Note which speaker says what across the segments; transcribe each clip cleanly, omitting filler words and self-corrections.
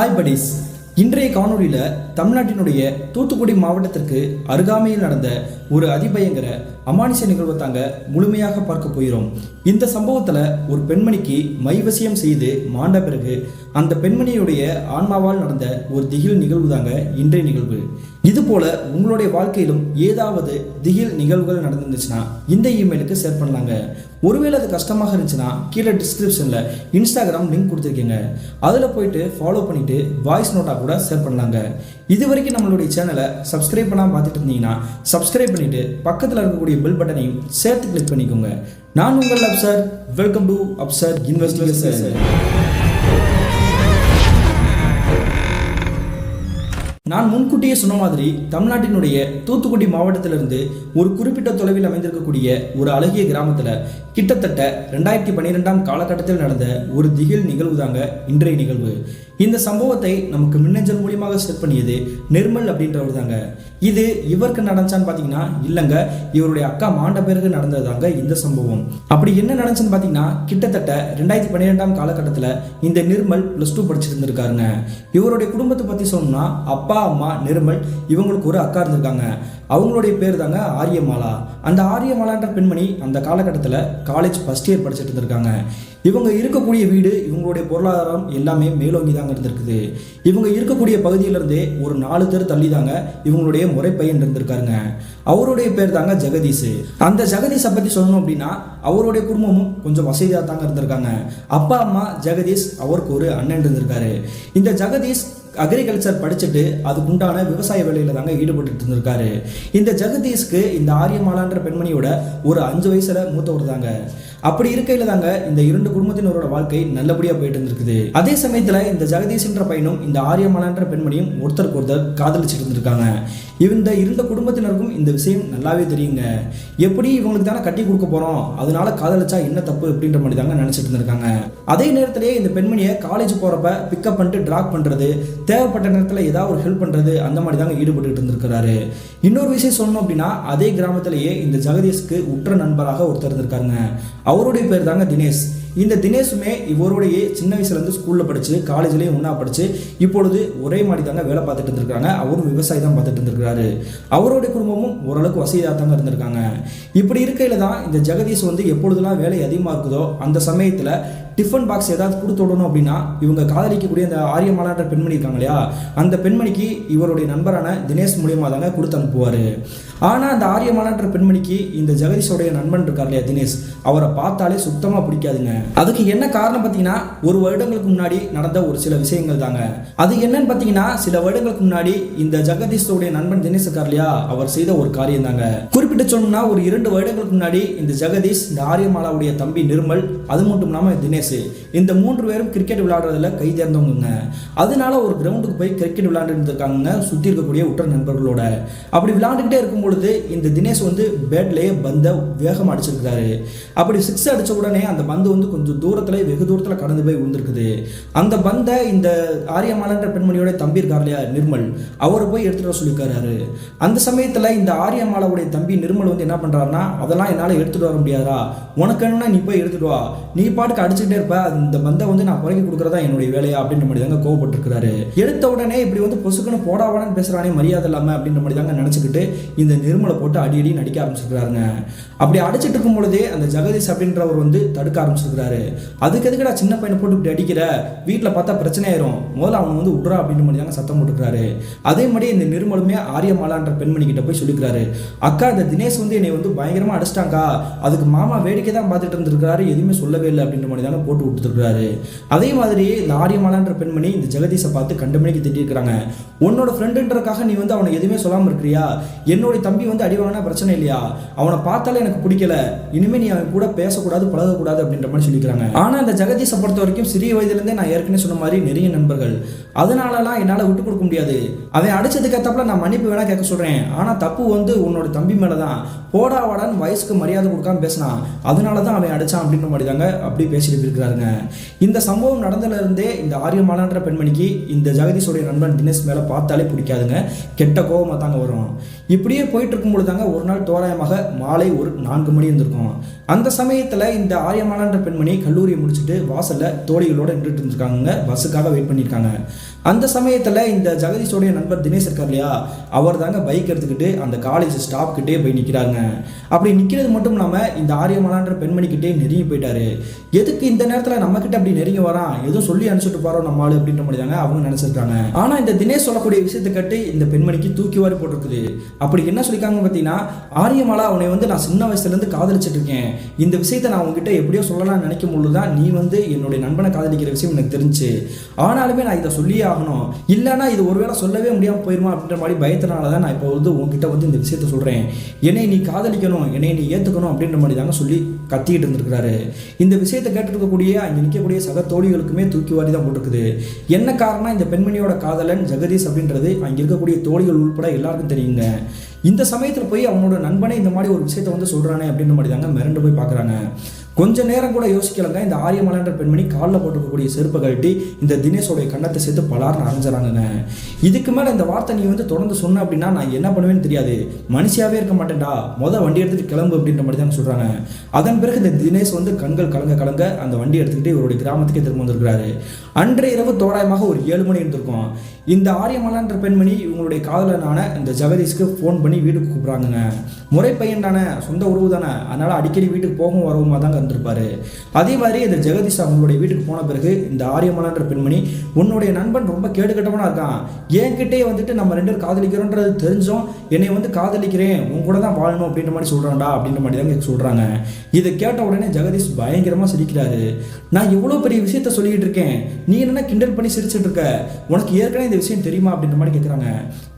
Speaker 1: Hi buddies. இன்றைய காணொலியில் தமிழ்நாட்டினுடைய தூத்துக்குடி மாவட்டத்திற்கு அருகாமையில் நடந்த ஒரு அதிபயங்கர அமானுஷ நிகழ்வை தாங்க முழுமையாக பார்க்க போகிறோம். இந்த சம்பவத்தில் ஒரு பெண்மணிக்கு மைவசியம் செய்து மாண்ட பிறகு அந்த பெண்மணியுடைய ஆன்மாவால் நடந்த ஒரு திகில் நிகழ்வு தாங்க இன்றைய நிகழ்வு. இது போல உங்களுடைய வாழ்க்கையிலும் ஏதாவது திகில் நிகழ்வுகள் நடந்துருந்துச்சுன்னா இந்த இமெயிலுக்கு ஷேர் பண்ணலாங்க. ஒருவேளை அது கஷ்டமாக இருந்துச்சுன்னா கீழே டிஸ்கிரிப்ஷனில் இன்ஸ்டாகிராம் லிங்க் கொடுத்துருக்கீங்க, அதில் போயிட்டு ஃபாலோ பண்ணிட்டு வாய்ஸ் நோட்டாக கூட ஷேர் பண்ணலாங்க. இது வரைக்கும் நம்மளுடைய சேனலை சப்ஸ்கிரைப் பண்ணாமல் பார்த்துட்டு இருந்தீங்கன்னா சப்ஸ்கிரைப் பண்ணிட்டு பக்கத்தில் இருக்கக்கூடிய பெல் பட்டனையும் சேர்த்து கிளிக் பண்ணிக்கோங்க. நான் உங்கள் Afsar. Welcome to Afsar investigation. நான் முன்கூட்டியே சொன்ன மாதிரி தமிழ்நாட்டினுடைய தூத்துக்குடி மாவட்டத்திலிருந்து ஒரு குறிப்பிட்ட தொலைவில் அமைந்திருக்கக்கூடிய ஒரு அழகிய கிராமத்தில் கிட்டத்தட்ட 2012 காலகட்டத்தில் நடந்த ஒரு திகில் நிகழ்வு தாங்க இன்றைய நிகழ்வு. இந்த சம்பவத்தை நமக்கு மின்னஞ்சல் மூலியமாக ஷேர் பண்ணியது நிர்மல் அப்படின்றவர் தாங்க. இது இவருக்கு நடந்துச்சான்னு பார்த்தீங்கன்னா இல்லைங்க, இவருடைய அக்கா மாண்ட பிறகு நடந்தது தாங்க இந்த சம்பவம். அப்படி என்ன நடந்துச்சுன்னு பார்த்தீங்கன்னா கிட்டத்தட்ட 2012 காலகட்டத்தில் இந்த நிர்மல் +2 படிச்சுட்டு இருந்திருக்காருங்க. இவருடைய குடும்பத்தை பற்றி சொன்னோம்னா அப்பா அம்மா நிர்மல், இவங்களுக்கு ஒரு அக்கா இருந்திருக்காங்க. அவங்களுடைய பேர் தாங்க ஆரியமாலா. அந்த ஆரியமாலான்ற பெண்மணி அந்த காலகட்டத்தில் காலேஜ் ஃபர்ஸ்ட் இயர் படிச்சுட்டு இருந்திருக்காங்க. இவங்க இருக்கக்கூடிய வீடு, இவங்களுடைய பொருளாதாரம் எல்லாமே மேலோங்கி தாங்க இருந்திருக்குது. இவங்க இருக்கக்கூடிய பகுதியிலிருந்தே ஒரு 4 தெரு தள்ளி தாங்க இவங்களுடைய முறை பையன் இருந்திருக்காருங்க. அவருடைய பேர் தாங்க ஜெகதீஷ். அந்த ஜெகதீஷை பற்றி சொல்லணும் அப்படின்னா அவருடைய குடும்பமும் கொஞ்சம் வசதியாக தாங்க இருந்திருக்காங்க. அப்பா அம்மா ஜெகதீஷ், அவருக்கு ஒரு அண்ணன் இருந்திருக்காரு. இந்த ஜெகதீஷ் அக்ரிகல்ச்சர் படிச்சுட்டு அதுக்குண்டான விவசாய வேலையில தாங்க ஈடுபட்டு இருந்திருக்காரு. இந்த ஜெகதீஷ்க்கு இந்த ஆரியமாலான்ற பெண்மணியோட ஒரு 5 வயசுல மூத்தவர் தாங்க. அப்படி இருக்கையில தாங்க இந்த 2 குடும்பத்தினரோட வாழ்க்கை நல்லபடியா போயிட்டு இருந்திருக்குது. அதே சமயத்துல இந்த ஜெகதீஷ்ன்ற பையனும் இந்த ஆரியமாலான்ற பெண்மணியும் ஒருத்தருக்கு ஒருத்தர் காதலிச்சுட்டு இருந்திருக்காங்க. இந்த 2 குடும்பத்தினருக்கும் இந்த விஷயம் நல்லாவே தெரியுங்க. எப்படி இவங்களுக்கு தானே கட்டி கொடுக்க போறோம், அதனால காதலிச்சா என்ன தப்பு அப்படின்ற மாதிரி தாங்க நினைச்சிட்டு இருந்திருக்காங்க. அதே நேரத்திலேயே இந்த பெண்மணியை காலேஜ் போறப்ப பிக்கப் பண்ணிட்டு டிராப் பண்றது, தேவைப்பட்ட நேரத்தில் ஏதாவது ஒரு ஹெல்ப் பண்றது, அந்த மாதிரி தாங்க ஈடுபட்டு இருந்திருக்கிறாரு. இன்னொரு விஷயம் சொல்லணும் அப்படின்னா அதே கிராமத்திலேயே இந்த ஜெகதீஷ்க்கு உற்ற நண்பராக ஒருத்தர் இருந்திருக்காருங்க. அவருடைய பேர் தாங்க தினேஷ். இந்த தினேஷுமே இவருடைய சின்ன வயசுலேருந்து ஸ்கூலில் படித்து காலேஜ்லேயும் ஒன்றா படித்து இப்பொழுது ஒரே மாதிரி தாங்க வேலை பார்த்துட்டு இருந்திருக்காங்க. அவரும் விவசாயி தான் பார்த்துட்டு இருந்திருக்காரு. அவருடைய குடும்பமும் ஓரளவுக்கு வசதியாக தாங்க இருந்திருக்காங்க. இப்படி இருக்கையில் தான் இந்த ஜெகதீஷ் எப்பொழுதெல்லாம் வேலை அதிகமாக இருக்குதோ அந்த சமயத்தில் டிஃபன் பாக்ஸ் ஏதாவது கொடுத்து விடணும் அப்படின்னா இவங்க காதலிக்கக்கூடிய அந்த ஆரியமாலான்ற பெண்மணி இருக்காங்க இல்லையா, அந்த பெண்மணிக்கு இவருடைய நண்பரான தினேஷ் மூலியமாக தாங்க கொடுத்து அனுப்புவார். ஆனால் அந்த ஆரியமாலான்ற பெண்மணிக்கு இந்த ஜெகதீஷோடைய நண்பன் இருக்கார் இல்லையா தினேஷ், அவரை பார்த்தாலே சுத்தமாக பிடிக்காதுங்க. அதுக்கு என்ன காரணம் பார்த்தீங்கன்னா ஒரு வருடங்களுக்கு முன்னாடி நடந்த ஒரு சில விஷயங்கள் தாங்க. அது என்னன்னு பார்த்தீங்கன்னா சில வருடங்களுக்கு முன்னாடி இந்த ஜெகதீஷோடைய நண்பன் தினேஷ் இருக்கார் இல்லையா, அவர் செய்த ஒரு காரியம் தாங்க. குறிப்பிட்டு சொன்னோம்னா ஒரு 2 வருடங்களுக்கு முன்னாடி இந்த ஜெகதீஷ், இந்த ஆரியமாலாவுடைய தம்பி நிர்மல், அது மட்டும் இல்லாமல் தினேஷ், இந்த 3 பேரும் கிரிக்கெட் விளையாடுறதுல கை தேர்ந்தவங்க. அதனால ஒரு கிரவுண்டுக்கு போய் கிரிக்கெட் விளையாண்டு இருந்திருக்காங்க சுற்றி இருக்கக்கூடிய உற்ற நண்பர்களோட. அப்படி விளையாண்டுக்கிட்டே இருக்கும் பொழுது இந்த தினேஷ் பேட்லேயே பந்தை வேகமாக அடிச்சிருக்காரு. அப்படி 6 அடிச்ச உடனே அந்த பந்து கொஞ்சம் தூரத்தில், வெகு தூரத்தில் கடந்து போய் விழுந்திருக்குது. அந்த பந்தை இந்த ஆரியமாலான்ற பெண்மணியோட தம்பி இருக்கார் இல்லையா நிர்மல், அவரை போய் எடுத்துட்டு வர சொல்லியிருக்காரு. அந்த சமயத்தில் இந்த ஆரியமாலாவுடைய தம்பி நிர்மல் என்ன பண்றாருன்னா, அதெல்லாம் என்னால் எடுத்துட்டு வர முடியாதா, உனக்கு என்னன்னா நீ போய் எடுத்துட்டு வா, நீ பாட்டுக்கு அடிச்சுட்டே இருப்ப, இந்த பந்தை நான் புறக்கி கொடுக்கறதா என்னுடைய வேலையா அப்படின்ற மாதிரி தாங்க கோவப்பட்டிருக்கிறாரு. எடுத்த உடனே இப்படி பொசுக்குன்னு போடாவானு பேசுறானே மரியாதை இல்லாம அப்படின்ற மாதிரி தாங்க நினைச்சுக்கிட்டு இந்த நிர்மலை போட்டு அடி நடிக்க ஆரம்பிச்சிருக்காருங்க. அப்படி அடிச்சிட்டு இருக்கும் பொழுதே அந்த ஜெகதீஷ் அப்படின்றவர் தடுக்க ஆரம்பிச்சிருக்காரு. அதுக்கு எதுக்குடா சின்ன பையனை போட்டு இப்படி அடிக்கிற, வீட்டில் பார்த்தா பிரச்சனை ஆயிரும், முதல்ல அவன் விட்றா அப்படின்ற மாதிரி தாங்க சத்தம் போட்டுக்கிறாரு. அதே மாதிரி இந்த நிர்மலுமே ஆரியமாலான்ற பெண்மணி கிட்ட போய் சொல்லிக்கிறாரு, அக்கா இந்த தினேஷ் என்னை பயங்கரமா அடிச்சிட்டாங்கா, அதுக்கு மாமா வேடிக்கை தான் பார்த்துட்டு இருந்திருக்காரு, எதுவுமே சொல்லவே இல்லை அப்படின்ற மாதிரி தாங்க போட்டு விட்டுருக்காரு. அதே மாதிரி இந்த ஆரியமாலான்ற பெண்மணி இந்த ஜெகதீஷை பார்த்து கண்டமணிக்கு திட்டிருக்கிறாங்க, உன்னோட ஃப்ரெண்டுன்றக்காக நீ அவனை எதுவுமே சொல்லாமல் இருக்கிறியா, என்னுடைய தம்பி அடி வாங்கினா பிரச்சனை இல்லையா, அவனை பார்த்தாலே எனக்கு பிடிக்கல, இனிமே நீ அவன் கூட பேசக்கூடாது பழகக்கூடாது அப்படின்ற மாதிரி சொல்லிக்கிறாங்க. ஆனா அந்த ஜெகதீஷை பொறுத்த வரைக்கும் சிறிய வயதிலிருந்தே நான் ஏற்கனவே சொன்ன மாதிரி நிறைய நண்பர்கள், அதனாலலாம் என்னால் விட்டு கொடுக்க முடியாது, அவன் அடிச்சதுக்கு ஏற்றப்பல நான் மன்னிப்பு வேணா கேட்க சொல்றேன், ஆனா தப்பு உன்னோட தம்பி மேலதான், போடா வாடான்னு வயசுக்கு மரியாதை கொடுக்காம பேசினான், அதனாலதான் அவன் அடிச்சான் அப்படின்ற மாதிரி தாங்க அப்படி பேசிட்டு இருக்கிறாருங்க. இந்த சம்பவம் நடந்ததுல இருந்தே இந்த ஆரியமாலான்ற பெண்மணிக்கு இந்த ஜெகதீஷோடைய நண்பன் தினேஷ் மேல பார்த்தாலே பிடிக்காதுங்க, கெட்ட கோபமா தாங்க வரும். இப்படியே போயிட்டு இருக்கும் பொழுது தாங்க ஒரு நாள் தோராயமாக மாலை ஒரு 4 மணி இருந்திருக்கும். அந்த சமயத்துல இந்த ஆரியமாலான்ற பெண்மணி பெண்மணி கல்லூரியை முடிச்சுட்டு வாசல்ல தோழிகளோட நின்றுட்டு இருந்திருக்காங்க, பஸ்ஸுக்காக வெயிட் பண்ணியிருக்காங்க. அந்த சமயத்தில் இந்த ஜெகதீஷோடைய நண்பர் தினேஷ் இருக்கார் இல்லையா, அவர் தாங்க பைக் எடுத்துக்கிட்டு அந்த காலேஜ் ஸ்டாப் கிட்டே போய் நிற்கிறாங்க. அப்படி நிற்கிறது மட்டும் இல்லாமல் இந்த ஆரியமாலான்ற பெண்மணிக்கிட்டே நெருங்கி போயிட்டாரு. எதுக்கு இந்த நேரத்தில் நம்ம கிட்ட அப்படி நெருங்கி வரான், எதுவும் சொல்லி அனுப்பிச்சுட்டு போறோம் நம்ம ஆளு அப்படின்ற மாதிரி தாங்க அவங்க நினைச்சிருக்காங்க. ஆனா இந்த தினேஷ் சொல்லக்கூடிய விஷயத்தை கேட்டு இந்த பெண்மணிக்கு தூக்கி வாரி போட்டிருக்குது. அப்படி என்ன சொல்லியிருக்காங்க பார்த்தீங்கன்னா, ஆரியமாலா அவனை நான் சின்ன வயசுல இருந்து காதலிச்சிட்டு இருக்கேன், இந்த விஷயத்தை நான் உங்ககிட்ட எப்படியோ சொல்லலாம்னு நினைக்கும் பொழுதுதான் நீ என்னுடைய நண்பனை காதலிக்கிற விஷயம் எனக்கு தெரிஞ்சு, ஆனாலுமே நான் இதை சொல்லியே ஆகணும், இல்லைன்னா இது ஒருவேளை சொல்லவே முடியாமல் போயிருமா அப்படின்ற மாதிரி பயத்தினால தான் நான் இப்போ உங்ககிட்ட இந்த விஷயத்த சொல்றேன், என்னை நீ காதலிக்கணும், என்னை நீ ஏற்றுக்கணும் அப்படின்ற மாதிரி தாங்க சொல்லி கத்திக்கிட்டு இருந்திருக்கிறாரு. இந்த விஷயத்தை கேட்டு இருக்கக்கூடிய அங்கே நிற்கக்கூடிய சக தோழிகளுக்குமே தூக்கி வாரி தான் போட்டிருக்குது. என்ன காரணம், இந்த பெண்மணியோட காதலன் ஜெகதீஷ் அப்படின்றது அங்கே இருக்கக்கூடிய தோழிகள் உள்பட எல்லாருக்கும் தெரியுங்க. இந்த சமயத்தில் போய் அவனோட நண்பனே இந்த மாதிரி ஒரு விஷயத்தை சொல்றானே அப்படின்ற மாதிரி தாங்க மிரண்டு போய் பார்க்குறாங்க. கொஞ்ச நேரம் கூட யோசிக்கலங்க, இந்த ஆரியமாலான்ற பெண்மணி காலில் போட்டுக்கக்கூடிய செருப்பை கழட்டி இந்த தினேஷோடைய கண்ணத்தை சேர்த்து பலார்னு அரைஞ்சிடறாங்க. இதுக்கு மேலே இந்த வார்த்தை நீ தொடர்ந்து சொன்ன அப்படின்னா நான் என்ன பண்ணுவேன்னு தெரியாது, மனுஷியாவே இருக்க மாட்டேன்டா, வண்டி எடுத்துட்டு கிளம்பு அப்படின்ற மாதிரி தான் சொல்றாங்க. அதன் பிறகு இந்த தினேஷ் கண்கள் கலங்க அந்த வண்டி எடுத்துக்கிட்டு இவருடைய கிராமத்துக்கே திரும்ப வந்திருக்கிறாரு. அன்றைய இரவு தோராயமாக ஒரு 7 மணி இருந்திருக்கும். இந்த ஆரியமாலான்ற பெண்மணி இவங்களுடைய காதலனான இந்த ஜெகதீஷ்க்கு ஃபோன் பண்ணி வீட்டுக்கு கூப்பிட்றாங்க. முறை பையன் தானே, சொந்த உறவு தானே, அதனால அடிக்கடி வீட்டுக்கு போகவும் வரவுமா தாங்க இருந்திருப்பாரு. அதே மாதிரி இந்த ஜெகதீஷ் அவங்களுடைய வீட்டுக்கு போன பிறகு இந்த ஆரியமாலான்ற பெண்மணி, உன்னுடைய நண்பன் ரொம்ப கேடு கட்டவனா இருக்கான், என்கிட்டே நம்ம 2 பேரும் காதலிக்கிறோன்றது தெரிஞ்சும் என்னை காதலிக்கிறேன், உன் கூட தான் வாழணும் அப்படின்ற மாதிரி சொல்றான்டா அப்படின்ற மாதிரி தாங்க சொல்றாங்க. இதை கேட்ட உடனே ஜெகதீஷ் பயங்கரமா சிரிக்கிறாரு. நான் எவ்வளவு பெரிய விஷயத்த சொல்லிட்டு இருக்கேன், நீ என்ன கிண்டல் பண்ணி சிரிச்சுட்டு இருக்க, உனக்கு ஏற்கனவே இந்த விஷயம் தெரியுமா அப்படின்ற மாதிரி கேட்குறாங்க.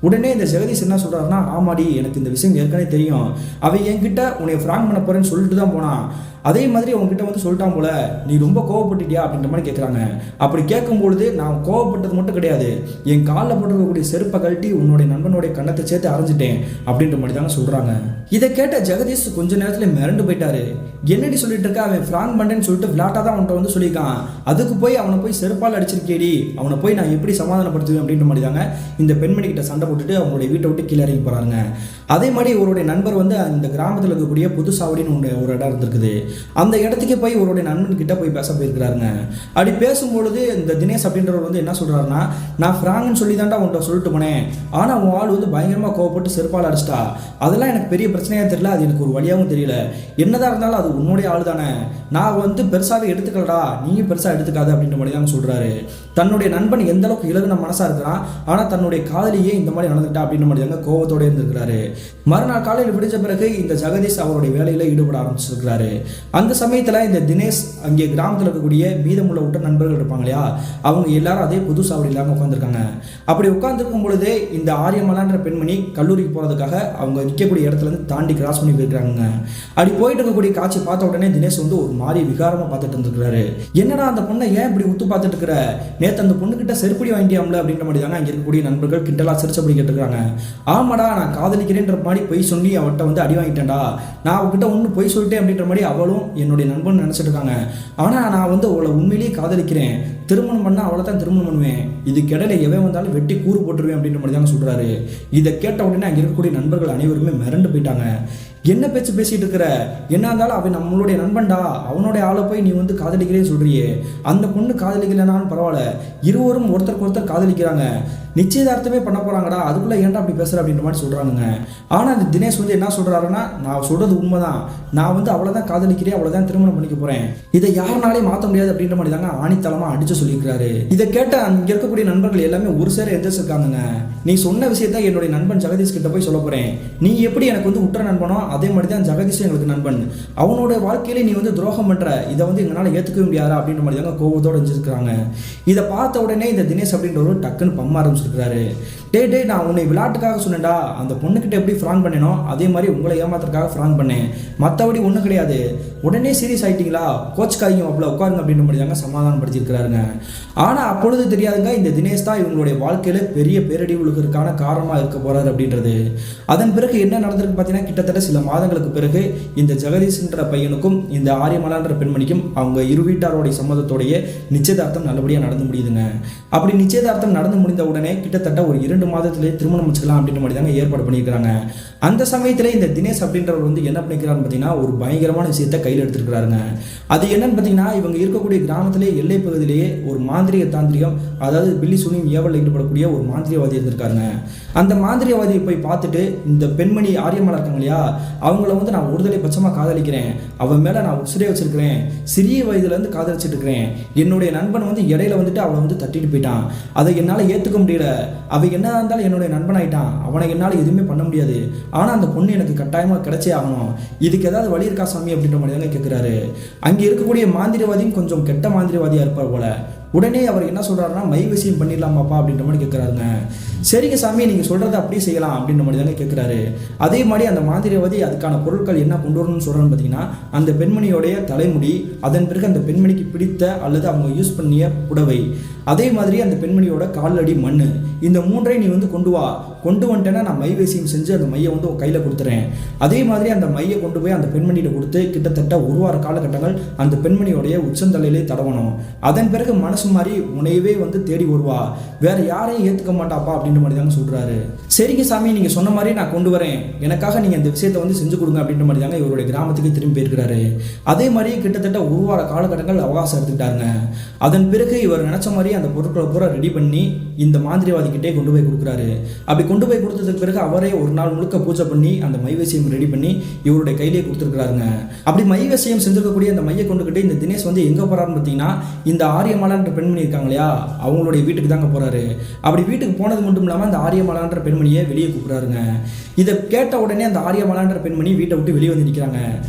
Speaker 1: உடனே இந்த ஜெகதீஷ் என்ன சொல்றாருன்னா, ஆமாடி எனக்கு இந்த விஷயம் ஏற்கனவே தெரியும், அவன் என்கிட்ட உன்னை ஃப்ராங்க் பண்ண போறேன்னு சொல்லிட்டு தான் போனான், அதே மாதிரி உங்ககிட்ட சொல்லிட்டான் போல, நீ ரொம்ப கோவப்பட்டுட்டியா அப்படின்ற மாதிரி கேட்குறாங்க. அப்படி கேட்கும்பொழுது நான் கோவப்பட்டது மட்டும் கிடையாது, என் காலில் போட்டுருக்கக்கூடிய செருப்பை கழட்டி உன்னுடைய நண்பனுடைய கண்ணத்தை சேர்த்து அரைஞ்சிட்டேன் அப்படின்ற மாதிரி தாங்க சொல்றாங்க. இதை கேட்ட ஜெகதீஷ் கொஞ்ச நேரத்தில் மிரண்டு போயிட்டாரு. என்னடி சொல்லிட்டு இருக்க, அவன் ஃப்ராங்க் பண்ணேன்னு சொல்லிட்டு விளாட்டா தான் அவன்கிட்ட சொல்லியிருக்கான், அதுக்கு போய் அவனை போய் செருப்பால் அடிச்சிருக்கேடி, அவனை போய் நான் எப்படி சமாதானப்படுத்துவேன் அப்படின்ற மாதிரி தாங்க இந்த பெண்மணி கிட்ட சண்டை போட்டுட்டு அவங்களுடைய வீட்டை விட்டு கீழே இறங்கி போறாங்க. அதே மாதிரி இவருடைய நண்பர் அந்த கிராமத்தில் இருக்கக்கூடிய புதுசாவடின்னு ஒரு இடம் இருந்திருக்குது. அந்த இடத்துக்கு போய் இவருடைய நண்பன் கிட்ட போய் பேச போயிருக்கிறாருங்க. அப்படி பேசும்பொழுது இந்த தினேஷ் அப்படின்றவர் என்ன சொல்றாருன்னா, நான் ஃப்ராங்க்னு சொல்லி தான்டா உன்கிட்ட சொல்லிட்டு போனேன், ஆனா உன் ஆள் பயங்கரமா கோவப்பட்டு செருப்பால் அடிச்சிட்டா, அதெல்லாம் எனக்கு பெரிய பிரச்சனையா தெரியல, அது எனக்கு ஒரு வழியாகவும் தெரியல, என்னதான் இருந்தாலும் அது உன்னுடைய ஆள் தானே, நான் பெருசாவே எடுத்துக்கலடா, நீயும் பெருசா எடுத்துக்காது அப்படின்ற மாதிரி தான் சொல்றாரு. தன்னுடைய நண்பன் எந்த அளவுக்கு இலகுன மனசா இருக்கிறான், ஆனா தன்னுடைய காதலியே இந்த மாதிரி நடந்துட்டா அப்படின்ற மாதிரி தாங்க கோவத்தோட இருந்திருக்கிறாரு. மறுநாள் காலையில் விடிஞ்ச பிறகு இந்த ஜெகதீஷ் அவருடைய வேலையில ஈடுபட ஆரம்பிச்சிருக்கிறாரு. அந்த சமயத்துல இந்த தினேஷ் அங்கே கிராமத்தில் இருக்கக்கூடிய மீதமுள்ள உற்ற நண்பர்கள் இருப்பாங்க இல்லையா, அவங்க எல்லாரும் அதே புது சாவடியிலாங்க உட்காந்துருக்காங்க. அப்படி உட்காந்துருக்கும் பொழுதே இந்த ஆரியமாலான்ற பெண்மணி கல்லூரிக்கு போறதுக்காக அவங்க நிற்கக்கூடிய இடத்துல இருந்து தாண்டி கிராஸ் பண்ணி போயிருக்காங்க. அப்படி போயிட்டு இருக்கக்கூடிய காட்சி பார்த்த உடனே தினேஷ் ஒரு மாதிரி விகாரமா பார்த்துட்டு இருந்திருக்கிறாரு. என்னடா அந்த பொண்ணை ஏன் இப்படி உத்து பார்த்துட்டு இருக்கிற, நேற்று அந்த பொண்ணு கிட்ட செருப்படி வாங்கியாமல அப்படின்ற மாதிரி தாங்க அங்க இருக்கக்கூடிய நண்பர்கள் கிண்டலா சிரிச்சபடி கேட்டுருக்காங்க. ஆமாடா, நான் காதலிக்கிறேன்ற மாதிரி பொய் சொல்லி அவட்ட அடி வாங்கிட்டேன்டா, நான் அவகிட்ட ஒன்று பொய் சொல்லிட்டேன் அப்படின்ற மாதிரி அவளும் என்னுடைய நண்பன் நினைச்சிட்டு இருக்காங்க, ஆனா நான் அவளை உண்மையிலேயே காதலிக்கிறேன், திருமணம் பண்ணா அவளை தான் திருமணம் பண்ணுவேன், இதுக்கு இடையில எவன் வந்தாலும் வெட்டி கூறு போட்டுருவேன் அப்படின்ற மாதிரி தாங்க சொல்றாரு. இதை கேட்ட உடனே அங்க இருக்கக்கூடிய நண்பர்கள் அனைவருமே மிரண்டு போயிட்டாங்க. என்ன பேச்சு பேசிட்டு இருக்கிற, என்ன இருந்தாலும் அவன் நம்மளுடைய நண்பன்டா, அவனுடைய ஆளை போய் நீ காதலிக்கிறேன்னு சொல்றியே, அந்த பொண்ணு காதலிக்கலனாலும் பரவாயில்ல, இருவரும் ஒருத்தருக்கு ஒருத்தர் காதலிக்கிறாங்க, நிச்சயதார்த்தமே பண்ண போறாங்கடா, அதுக்குள்ள ஏன்டா அப்படி பேசுற அப்படின்ற மாதிரி சொல்றாங்க. ஆனா அந்த தினேஷ் என்ன சொல்றாருன்னா, நான் சொல்றது உண்மைதான், நான் அவளைதான் காதலிக்கிறேன், அவளைதான் திருமணம் பண்ணிக்க போறேன், இதை யாருனாலே மாற்ற முடியாது அப்படின்ற மாதிரி தாங்க ஆணித்தளமா அடிச்சு சொல்லியிருக்காரு. இதை கேட்ட அங்க இருக்கக்கூடிய நண்பர்கள் எல்லாமே ஒரு சேர எந்திரிச்சிருக்காங்க. நீ சொன்ன விஷயத்த என்னுடைய நண்பன் ஜெகதீஷ் கிட்ட போய் சொல்ல போறேன், நீ எப்படி எனக்கு உற்ற நண்பனோ அதே மாதிரி தான் ஜெகதீஷ் எங்களுக்கு நண்பன், அவனோட வாழ்க்கையில நீ துரோகம் பண்ற, இதை எங்களால் ஏத்துக்கவே முடியாதா அப்படின்ற மாதிரி தாங்க கோபத்தோட இருந்திருக்காங்க. இதை பார்த்த உடனே இந்த தினேஷ் அப்படின்றவர் டக்குன்னு பம்ம ஆரம்பிச்சிருக்காரு. டே நான் உன்னை விளையாட்டுக்காக சொன்னேன்டா, அந்த பொண்ணுக்கிட்ட எப்படி ஃப்ராங்க் பண்ணேனோ அதே மாதிரி உங்களை ஏமாத்துறதுக்காக ஃப்ராங்க் பண்ணேன், மற்றபடி ஒன்றும் கிடையாது, உடனே சீரியஸ் ஆயிட்டீங்களா, கோச்சுக்காதீங்க அப்பல உட்காருங்க அப்படின்ற மாதிரி தாங்க சமாதானப்படுத்திருக்கிறாருங்க. ஆனால் அப்பொழுது தெரியாதுங்க, இந்த தினேஷ் தான் இவங்களுடைய வாழ்க்கையில பெரிய பேரழிவுகளுக்கான காரணமாக இருக்க போறாரு அப்படின்றது. அதன் பிறகு என்ன நடந்திருக்கு பார்த்தீங்கன்னா, கிட்டத்தட்ட சில மாதங்களுக்கு பிறகு இந்த ஜெகதீஷ்ன்ற பையனுக்கும் இந்த ஆரியமாலான்ற பெண்மணிக்கும் அவங்க இரு வீட்டாரோடைய சம்மதத்தோடைய நிச்சயதார்த்தம் நல்லபடியாக நடந்து முடியுதுங்க. அப்படி நிச்சயதார்த்தம் நடந்து முடிந்த உடனே கிட்டத்தட்ட ஒரு 2 மாதத்திலே திருமணம் வச்சுக்கலாம் அப்படின்ற மாதிரி தாங்க ஏற்பாடு பண்ணியிருக்கிறாங்க. அந்த சமயத்தில் இந்த தினேஷ் அப்படின்றவர் என்ன பண்ணிக்கிறாருன்னு பார்த்தீங்கன்னா, ஒரு பயங்கரமான விஷயத்தை கையில் எடுத்துருக்கிறாருங்க. அது என்னன்னு பார்த்தீங்கன்னா, இவங்க இருக்கக்கூடிய கிராமத்திலே எல்லை பகுதியிலேயே ஒரு மாந்திரிக தாந்திரிகம், அதாவது பில்லி சூனியம் ஏவலில் ஈடுபடக்கூடிய ஒரு மாந்திரியவாதி இருந்திருக்காருங்க. அந்த மாந்திரியவாதியை போய் பார்த்துட்டு இந்த பெண்மணி ஆரியமாலா இருக்காங்க இல்லையா, அவங்கள வந்து நான் ஒருதலை பட்சமாக காதலிக்கிறேன், அவன் மேலே நான் உசிரே வச்சிருக்கிறேன், சிறிய வயதுலேருந்து காதலிச்சுட்டு இருக்கிறேன், என்னுடைய நண்பன் வந்து இடையில வந்துட்டு அவளை வந்து தட்டிட்டு போயிட்டான், அதை என்னால் ஏற்றுக்க முடியல, அவன் என்ன இருந்தாலும் என்னுடைய நண்பன் ஆயிட்டான், அவனை என்னால் எதுவுமே பண்ண முடியாது, ஆனால் அந்த பொண்ணு எனக்கு கட்டாயமாக கிடைச்சே ஆகணும், இதுக்கு ஏதாவது வழி இருக்கா சாமி அப்படின்ற மாதிரி தாங்க கேட்குறாரு. அங்கே இருக்கக்கூடிய மாந்திரவாதியும் கொஞ்சம் கெட்ட மாந்திரவாதியாக இருப்பார் போல. உடனே அவர் என்ன சொல்கிறாருன்னா, மைவசியம் பண்ணிடலாமாப்பா அப்படின்ற மாதிரி கேட்குறாருங்க. சரிங்க சாமி, நீங்கள் சொல்கிறத அப்படியே செய்யலாம் அப்படின்ற மாதிரி தாங்க கேட்குறாரு. அதே மாதிரி அந்த மாந்திரவாதி அதுக்கான பொருட்கள் என்ன கொண்டு வரணும்னு சொல்கிறான்னு பார்த்தீங்கன்னா, அந்த பெண்மணியோடைய தலைமுடி, அதன் பிறகு அந்த பெண்மணிக்கு பிடித்த அல்லது அவங்க யூஸ் பண்ணிய புடவை, அதே மாதிரி அந்த பெண்மணியோட காலடி மண், இந்த மூன்றையும் நீ வந்து கொண்டு வந்துட்டேன்னா நான் மைவேசியம் செஞ்சு அந்த மையை வந்து கையில் கொடுத்துறேன். அதே மாதிரி அந்த மையை கொண்டு போய் அந்த பெண்மணியிட கொடுத்து கிட்டத்தட்ட 1 வார காலகட்டங்கள் அந்த பெண்மணியோடைய உச்சந்தலையிலே தடவணும். அதன் பிறகு மனசு மாதிரி உனையவே வந்து தேடி வருவா, வேற யாரையும் ஏற்றுக்க மாட்டாப்பா அப்படின்ற மாதிரி தாங்க சொல்றாரு. சரிங்க சாமி, நீங்க சொன்ன மாதிரி நான் கொண்டு வரேன், எனக்காக நீங்க இந்த விஷயத்தை வந்து செஞ்சு கொடுங்க அப்படின்ற மாதிரி தாங்க இவருடைய கிராமத்துக்கு திரும்பி போயிருக்கிறாரு. அதே மாதிரி கிட்டத்தட்ட 1 வார காலகட்டங்கள் அவகாசம் எடுத்துக்கிட்டாருங்க. அதன் பிறகு இவர் நினைச்ச மாதிரி அந்த பொருட்களை பூரா ரெடி பண்ணி இந்த மாந்திரிவாதிக்கிட்டே கொண்டு போய் கொடுக்குறாரு. அப்படி கொண்டு போய் கொடுத்ததுக்கு பிறகு அவரே ஒரு நாள் முழுக்க பூஜை பண்ணி அந்த மைவசியம் ரெடி பண்ணி இவருடைய கையிலேயே கொடுத்துருக்காருங்க. அப்படி மைவசியம் செஞ்சிருக்கக்கூடிய அந்த மையை கொண்டுகிட்டு இந்த தினேஷ் வந்து எங்க போறாருன்னு பார்த்தீங்கன்னா, இந்த ஆரியமாலான்ற பெண்மணி இருக்காங்க இல்லையா, அவங்களுடைய வீட்டுக்கு தாங்க போறாரு. அப்படி வீட்டுக்கு போனது மட்டும் இல்லாமல் அந்த ஆரியமாலான்ற பெண்மணியை வெளியே கூப்பிடுறாருங்க. இதை கேட்ட உடனே அந்த ஆரியமாலான்ற பெண்மணி வீட்டை விட்டு வெளியே வந்து நிற்கிறாங்க.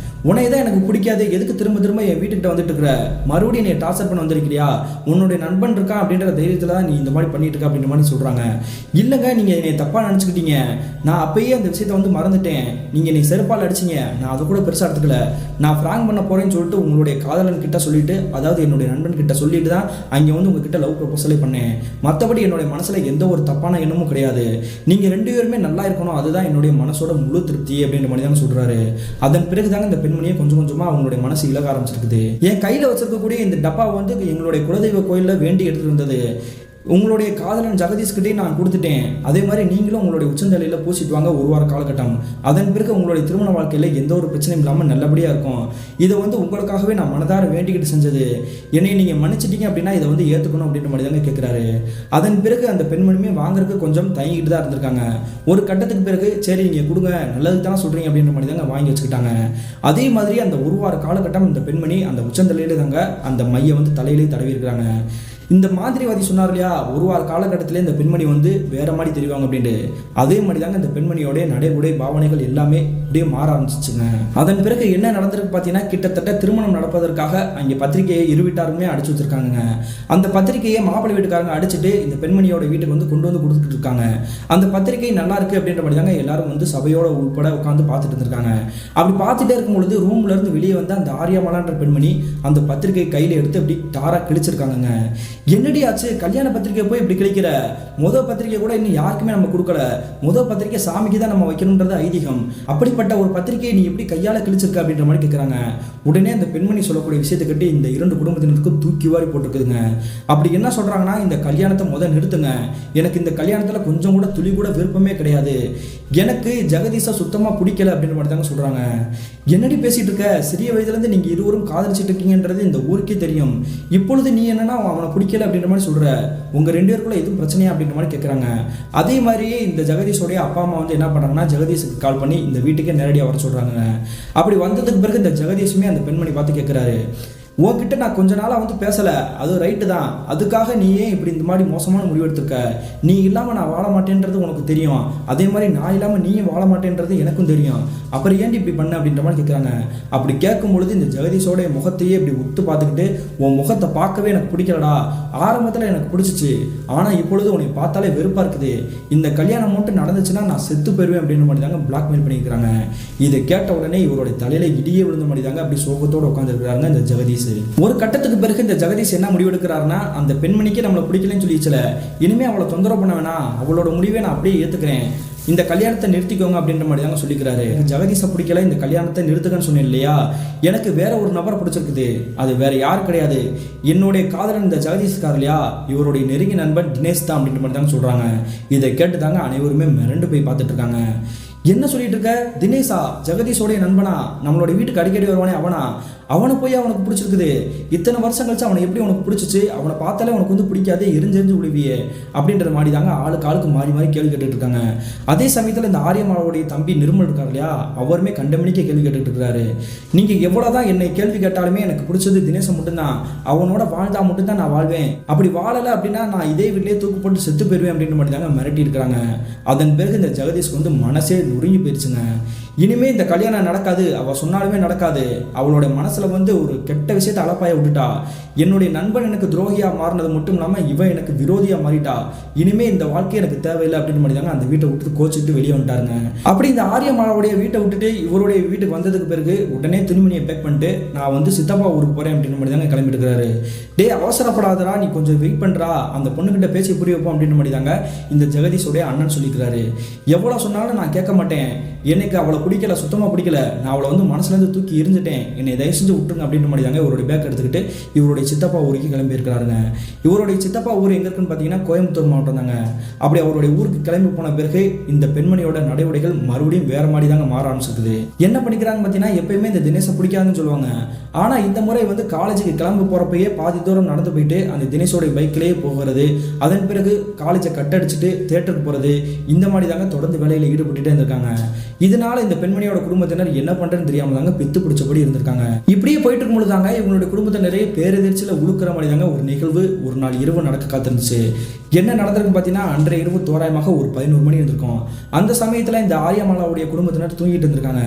Speaker 1: உன்னை தான் எனக்கு பிடிக்காது, எதுக்கு திரும்ப திரும்ப என் வீட்டுக்கிட்ட வந்துட்டு இருக்கிற, மறுபடியும் நீ டார்ச்சர் பண்ண வந்திருக்கிறியா, உன்னுடைய நண்பன் இருக்கான் அப்படின்ற தைரியத்தில் தான் நீ இந்த மாதிரி பண்ணிட்டு இருக்க அப்படின்ற மாதிரி சொல்றாங்க. இல்லைங்க, நீங்க என்னை தப்பா நினைச்சுக்கிட்டீங்க, நான் அப்பயே அந்த விஷயத்தை வந்து மறந்துட்டேன், நீங்க என்னை செருப்பால் அடிச்சிங்க, நான் அதை கூட பெருசாக எடுத்துக்கல, நான் ஃப்ராங்க் பண்ண போறேன்னு சொல்லிட்டு உங்களுடைய காதலன் கிட்ட சொல்லிட்டு, அதாவது என்னுடைய நண்பன் கிட்ட சொல்லிட்டு தான் அங்கே வந்து உங்ககிட்ட லவ் ப்ரொபோசலே பண்ணேன், மற்றபடி என்னுடைய மனசுல எந்த ஒரு தப்பான எண்ணமும் கிடையாது, நீங்க 2 பேருமே நல்லா இருக்கணும், அதுதான் என்னுடைய மனசோட முழு திருப்தி அப்படின்ற மாதிரி தான் சொல்றாரு. அதன் பிறகு தாங்க இந்த பெண்மணியை கொஞ்சம் கொஞ்சமா அவங்களுடைய மனசு இலக ஆரம்பிச்சிருக்குது. என் கையில வச்சிருக்கக்கூடிய இந்த டப்பா வந்து எங்களுடைய குலதெய்வ கோயிலில் வேண்டி எடுத்துட்டு இருந்தது, உங்களுடைய காதலன் ஜெகதீஷ்கிட்டே நான் கொடுத்துட்டேன், அதே மாதிரி நீங்களும் உங்களுடைய உச்சந்தலையில் பூசிட்டு வாங்க 1 வார காலகட்டம், அதன் பிறகு உங்களுடைய திருமண வாழ்க்கையில் எந்த ஒரு பிரச்சனையும் இல்லாமல் நல்லபடியாக இருக்கும், இதை வந்து உங்களுக்காகவே நான் மனதார வேண்டிக்கிட்டு செஞ்சது, என்னை நீங்கள் மன்னிச்சிட்டீங்க அப்படின்னா இதை வந்து ஏற்றுக்கணும் அப்படின்ற மாதிரி தாங்க கேட்குறாரு. அதன் பிறகு அந்த பெண்மணியுமே வாங்குறதுக்கு கொஞ்சம் தயங்கிட்டு தான் இருந்திருக்காங்க. ஒரு கட்டத்துக்கு பிறகு சரி நீங்கள் கொடுங்க, நல்லது தானே சொல்கிறீங்க அப்படின்ற மாதிரி தாங்க வாங்கி வச்சுக்கிட்டாங்க. அதே மாதிரி அந்த 1 வார காலகட்டம் இந்த பெண்மணி அந்த உச்சந்தலையிலே தாங்க அந்த மையை வந்து தலையிலே தடவி இருக்கிறாங்க. இந்த மாந்திரிவாதி சொன்னார் இல்லையா, 1 வார காலகட்டத்திலே இந்த பெண்மணி வந்து வேற மாதிரி தெரிவாங்க அப்படின்ட்டு, அதே மாதிரி தாங்க இந்த பெண்மணியோடைய நடைமுறை பாவனைகள் எல்லாமே அப்படியே மாற ஆரம்பிச்சிச்சுங்க. அதன் பிறகு என்ன நடந்திருக்கு பார்த்தீங்கன்னா, கிட்டத்தட்ட திருமணம் நடப்பதற்காக அங்கே பத்திரிகையை இருவிட்டாருமே அடிச்சு வச்சிருக்காங்க. அந்த பத்திரிகையை மாப்பிள்ளை வீட்டுக்காரங்க அடிச்சுட்டு இந்த பெண்மணியோட வீட்டுக்கு வந்து கொண்டு வந்து கொடுத்துட்டு இருக்காங்க. அந்த பத்திரிகை நல்லா இருக்கு அப்படின்ற மாதிரி தாங்க எல்லாரும் வந்து சபையோட உட்பட உட்காந்து பார்த்துட்டு இருந்திருக்காங்க. அப்படி பார்த்துட்டே இருக்கும் பொழுது ரூம்ல இருந்து வெளியே வந்து அந்த ஆரியமாலான்ற பெண்மணி அந்த பத்திரிகை கையில எடுத்து அப்படி டாரா கிழிச்சிருக்காங்க. என்னடி ஆச்சு, கல்யாண பத்திரிக்கை போய் இப்படி கிழிக்கிற, முதல் பத்திரிக்கை கூட இன்னும் யாருக்குமே நம்ம கொடுக்கல, முதல் பத்திரிக்கை சாமிக்கு தான் நம்ம வைக்கணும்ன்றது ஐதீகம், அப்படிப்பட்ட ஒரு பத்திரிகையை நீ எப்படி கையால கிழிச்சிருக்க அப்படின்ற மாதிரி கேட்குறாங்க. உடனே அந்த பெண்மணி சொல்லக்கூடிய விஷயத்தை கட்டி இந்த 2 குடும்பத்தினருக்கும் தூக்கி வாரி போட்டுருக்குதுங்க. அப்படி என்ன சொல்றாங்கன்னா, இந்த கல்யாணத்தை நிறுத்துங்க, எனக்கு இந்த கல்யாணத்தில் கொஞ்சம் கூட துளி கூட விருப்பமே கிடையாது, எனக்கு ஜெகதீஷை சுத்தமாக பிடிக்கல அப்படின்ற மாதிரி தாங்க சொல்றாங்க. என்னடி பேசிட்டு இருக்க, சிறிய வயதுலேருந்து நீங்கள் இருவரும் காதலிச்சிட்டு இருக்கீங்கன்றது இந்த ஊருக்கே தெரியும், இப்பொழுது நீ என்னன்னா அவனை பிடிக்கல அப்படின்ற மாதிரி சொல்ற, உங்க 2 பேருக்குள்ள எதுவும் பிரச்சனையா அப்படின்ற மாதிரி கேட்குறாங்க. அதே மாதிரியே இந்த ஜெகதீஷோடைய அப்பா அம்மா வந்து என்ன பண்றாங்கன்னா, ஜெகதீஷுக்கு கால் பண்ணி இந்த வீட்டுக்கே நேரடியாக வர சொல்றாங்க. அப்படி வந்ததுக்கு பிறகு இந்த ஜெகதீஷுமே அந்த பெண்மணி பார்த்து கேட்குறாரு, உன்கிட்ட நான் கொஞ்ச நாளாக வந்து பேசலை, அது ரைட்டு தான், அதுக்காக நீ ஏன் இப்படி இந்த மாதிரி மோசமான முடிவு எடுத்திருக்க, நீ இல்லாமல் நான் வாழ மாட்டேன்றது உனக்கு தெரியும், அதே மாதிரி நான் இல்லாமல் நீயும் வாழ மாட்டேன்றது எனக்கும் தெரியும், அப்புறம் ஏன் இப்படி பண்ண அப்படின்ற மாதிரி கேட்குறாங்க. அப்படி கேட்கும் பொழுது இந்த ஜெகதீஷோடைய முகத்தையே இப்படி உத்து பார்த்துக்கிட்டு, உன் முகத்தை பார்க்கவே எனக்கு பிடிக்கலடா, ஆரம்பத்தில் எனக்கு பிடிச்சிச்சு, ஆனால் இப்பொழுது உன்னை பார்த்தாலே வெறுப்பாக இருக்குது, இந்த கல்யாணம் மட்டும் நடந்துச்சுன்னா நான் செத்து போயிடுவேன் அப்படின்ற மாதிரி தாங்க பிளாக்மெயில் பண்ணியிருக்கிறாங்க. இதை கேட்ட உடனே இவருடைய தலையில இடியே விழுந்த மாதிரி தாங்க அப்படி சோகத்தோடு உட்காந்துருக்கிறாங்க இந்த ஜெகதீஷ். ஒரு கட்டத்துக்கு பிறகு இந்த ஜெகதீஷ் என்ன முடிவெடுக்கிறாருன்னா, அந்த பெண்மணிக்கு நம்மளை பிடிக்கலன்னு சொல்லிச்சுல, இனிமே அவளை தொந்தரவு பண்ண வேணாம், அவளோட முடிவை நான் அப்படியே ஏற்றுக்கிறேன், இந்த கல்யாணத்தை நிறுத்திக்கோங்க அப்படின்ற மாதிரி தாங்க சொல்லிக்கிறாரு. ஜெகதீஷை பிடிக்கல, இந்த கல்யாணத்தை நிறுத்துக்கன்னு சொன்னேன் இல்லையா, எனக்கு வேற ஒரு நபரை பிடிச்சிருக்குது, அது வேற யாரும் கிடையாது, என்னுடைய காதலன் இந்த ஜெகதீஷ் இருக்கார் இல்லையா, இவருடைய நெருங்கிய நண்பன் தினேஷ் தான் அப்படின்ற மாதிரி தாங்க சொல்றாங்க. இதை கேட்டு தாங்க அனைவருமே மிரண்டு போய் பார்த்துட்டு இருக்காங்க. என்ன சொல்லிட்டு இருக்க, தினேஷா, ஜெகதீஷோடைய நண்பனா, நம்மளோட வீட்டுக்கு அடிக்கடி வருவானே அவனா, அவனை போய் அவனுக்கு பிடிச்சிருக்குது, இத்தனை வருஷம் கழிச்சு அவனை எப்படி உனக்கு பிடிச்சிச்சு, அவனை பார்த்தாலே உனக்கு வந்து பிடிக்காது, எரிஞ்செறிஞ்சு விழுவியே அப்படின்ற மாதிரி தாங்க ஆளுக்கு ஆளுக்கு மாறி மாறி கேள்வி கேட்டுட்டு இருக்காங்க. அதே சமயத்தில் இந்த ஆரியமாலாவுடைய தம்பி நிர்மல் இருக்கார் இல்லையா, அவருமே கண்டமணிக்க கேள்வி கேட்டுட்டு இருக்காரு. நீங்கள் எவ்வளோதான் என்னை கேள்வி கேட்டாலுமே எனக்கு பிடிச்சது தினேசன் மட்டும்தான், அவனோட வாழ்ந்தா மட்டும்தான் நான் வாழ்வேன், அப்படி வாழலை அப்படின்னா நான் இதே வீட்டிலேயே தூக்கு போட்டு செத்து போயிடுவேன் அப்படின்னு மாதிரி தாங்க மிரட்டி இருக்கிறாங்க. அதன் பிறகு இந்த ஜெகதீஷ்க்கு வந்து மனசே நொறுங்கி போயிடுச்சுங்க. இனிமே இந்த கல்யாணம் நடக்காது, அவள் சொன்னாலுமே நடக்காது, அவளோட மனசுல வந்து ஒரு கெட்ட விஷயத்தை அலப்பாய விட்டுட்டா, என்னுடைய நண்பன் எனக்கு துரோகியா மாறினது மட்டும் இல்லாமல் இவன் எனக்கு விரோதியா மாறிட்டா, இனிமே இந்த வாழ்க்கை எனக்கு தேவையில்லை அப்படின்னு மாதிரி தாங்க அந்த வீட்டை விட்டு கோச்சிட்டு வெளியே வந்துட்டாருங்க. அப்படி இந்த ஆரியமாலாவுடைய வீட்டை விட்டுட்டு இவருடைய வீட்டுக்கு வந்ததுக்கு பிறகு உடனே துணிமணியை பேக் பண்ணிட்டு நான் வந்து சித்தப்பா ஊருக்கு போறேன் அப்படின்னு மாதிரி தாங்க கிளம்பிட்டு இருக்கிறாரு. டே அவசரப்படாதரா, நீ கொஞ்சம் வெயிட் பண்றா, அந்த பொண்ணுகிட்ட பேசி புரிய வைப்போம் அப்படின்னு மாதிரி தாங்க இந்த ஜெகதீஷோடைய அண்ணன் சொல்லிக்கிறாரு. எவ்வளோ சொன்னாலும் நான் கேட்க மாட்டேன், எனக்கு அவளை பிடிக்கல, சுத்தமாக பிடிக்கல, நான் அவளை வந்து மனசுலேருந்து தூக்கி இருந்துட்டேன், என்னை தயவு செஞ்சு விட்டுருங்க அப்படின்ற மாதிரி தாங்க இவருடைய பேக் எடுத்துக்கிட்டு இவருடைய சித்தப்பா ஊருக்கு கிளம்பி இருக்கிறாருங்க. இவருடைய சித்தப்பா ஊர் எங்கே இருக்குன்னு பார்த்தீங்கன்னா கோயம்புத்தூர் மாவட்டம் தாங்க. அப்படி அவருடைய ஊருக்கு கிளம்பி போன பிறகு இந்த பெண்மணியோட நடவடிக்கைகள் மறுபடியும் வேற மாதிரி தாங்க மாற ஆரம்பிச்சிருக்குது. என்ன பண்ணிக்கிறாங்க பார்த்தீங்கன்னா, எப்பயுமே இந்த தினேஷை பிடிக்காதுன்னு சொல்லுவாங்க, ஆனால் இந்த முறை வந்து காலேஜுக்கு கிளம்பி போகிறப்பயே பாதி தூரம் நடந்து போயிட்டு அந்த தினேஷோடைய பைக்கிலேயே போகிறது, அதன் பிறகு காலேஜை கட்டடிச்சுட்டு தேட்டருக்கு போகிறது, இந்த மாதிரி தாங்க தொடர்ந்து வேலையில் ஈடுபட்டுட்டே இருந்திருக்காங்க. இதனால இந்த பெண்மணியோட குடும்பத்தினர் என்ன பண்றதுன்னு தெரியாம தாங்க பித்து பிடிச்சபடி இருந்திருக்காங்க. இப்படியே போயிட்டு இருக்கும்போது தாங்க இவங்களுடைய குடும்பத்தினரே பேரெதிர்ச்சியில் உழுக்கிற மாதிரி தாங்க ஒரு நிகழ்வு ஒரு நாள் இரவு நடக்க காத்திருந்துச்சு. என்ன நடந்திருக்கு பார்த்தீங்கன்னா, அன்றைய இரவு தோராயமாக ஒரு 11 மணி இருந்திருக்கும். அந்த சமயத்தில் இந்த ஆரியமாலாவுடைய குடும்பத்தினர் தூங்கிட்டு இருந்திருக்காங்க.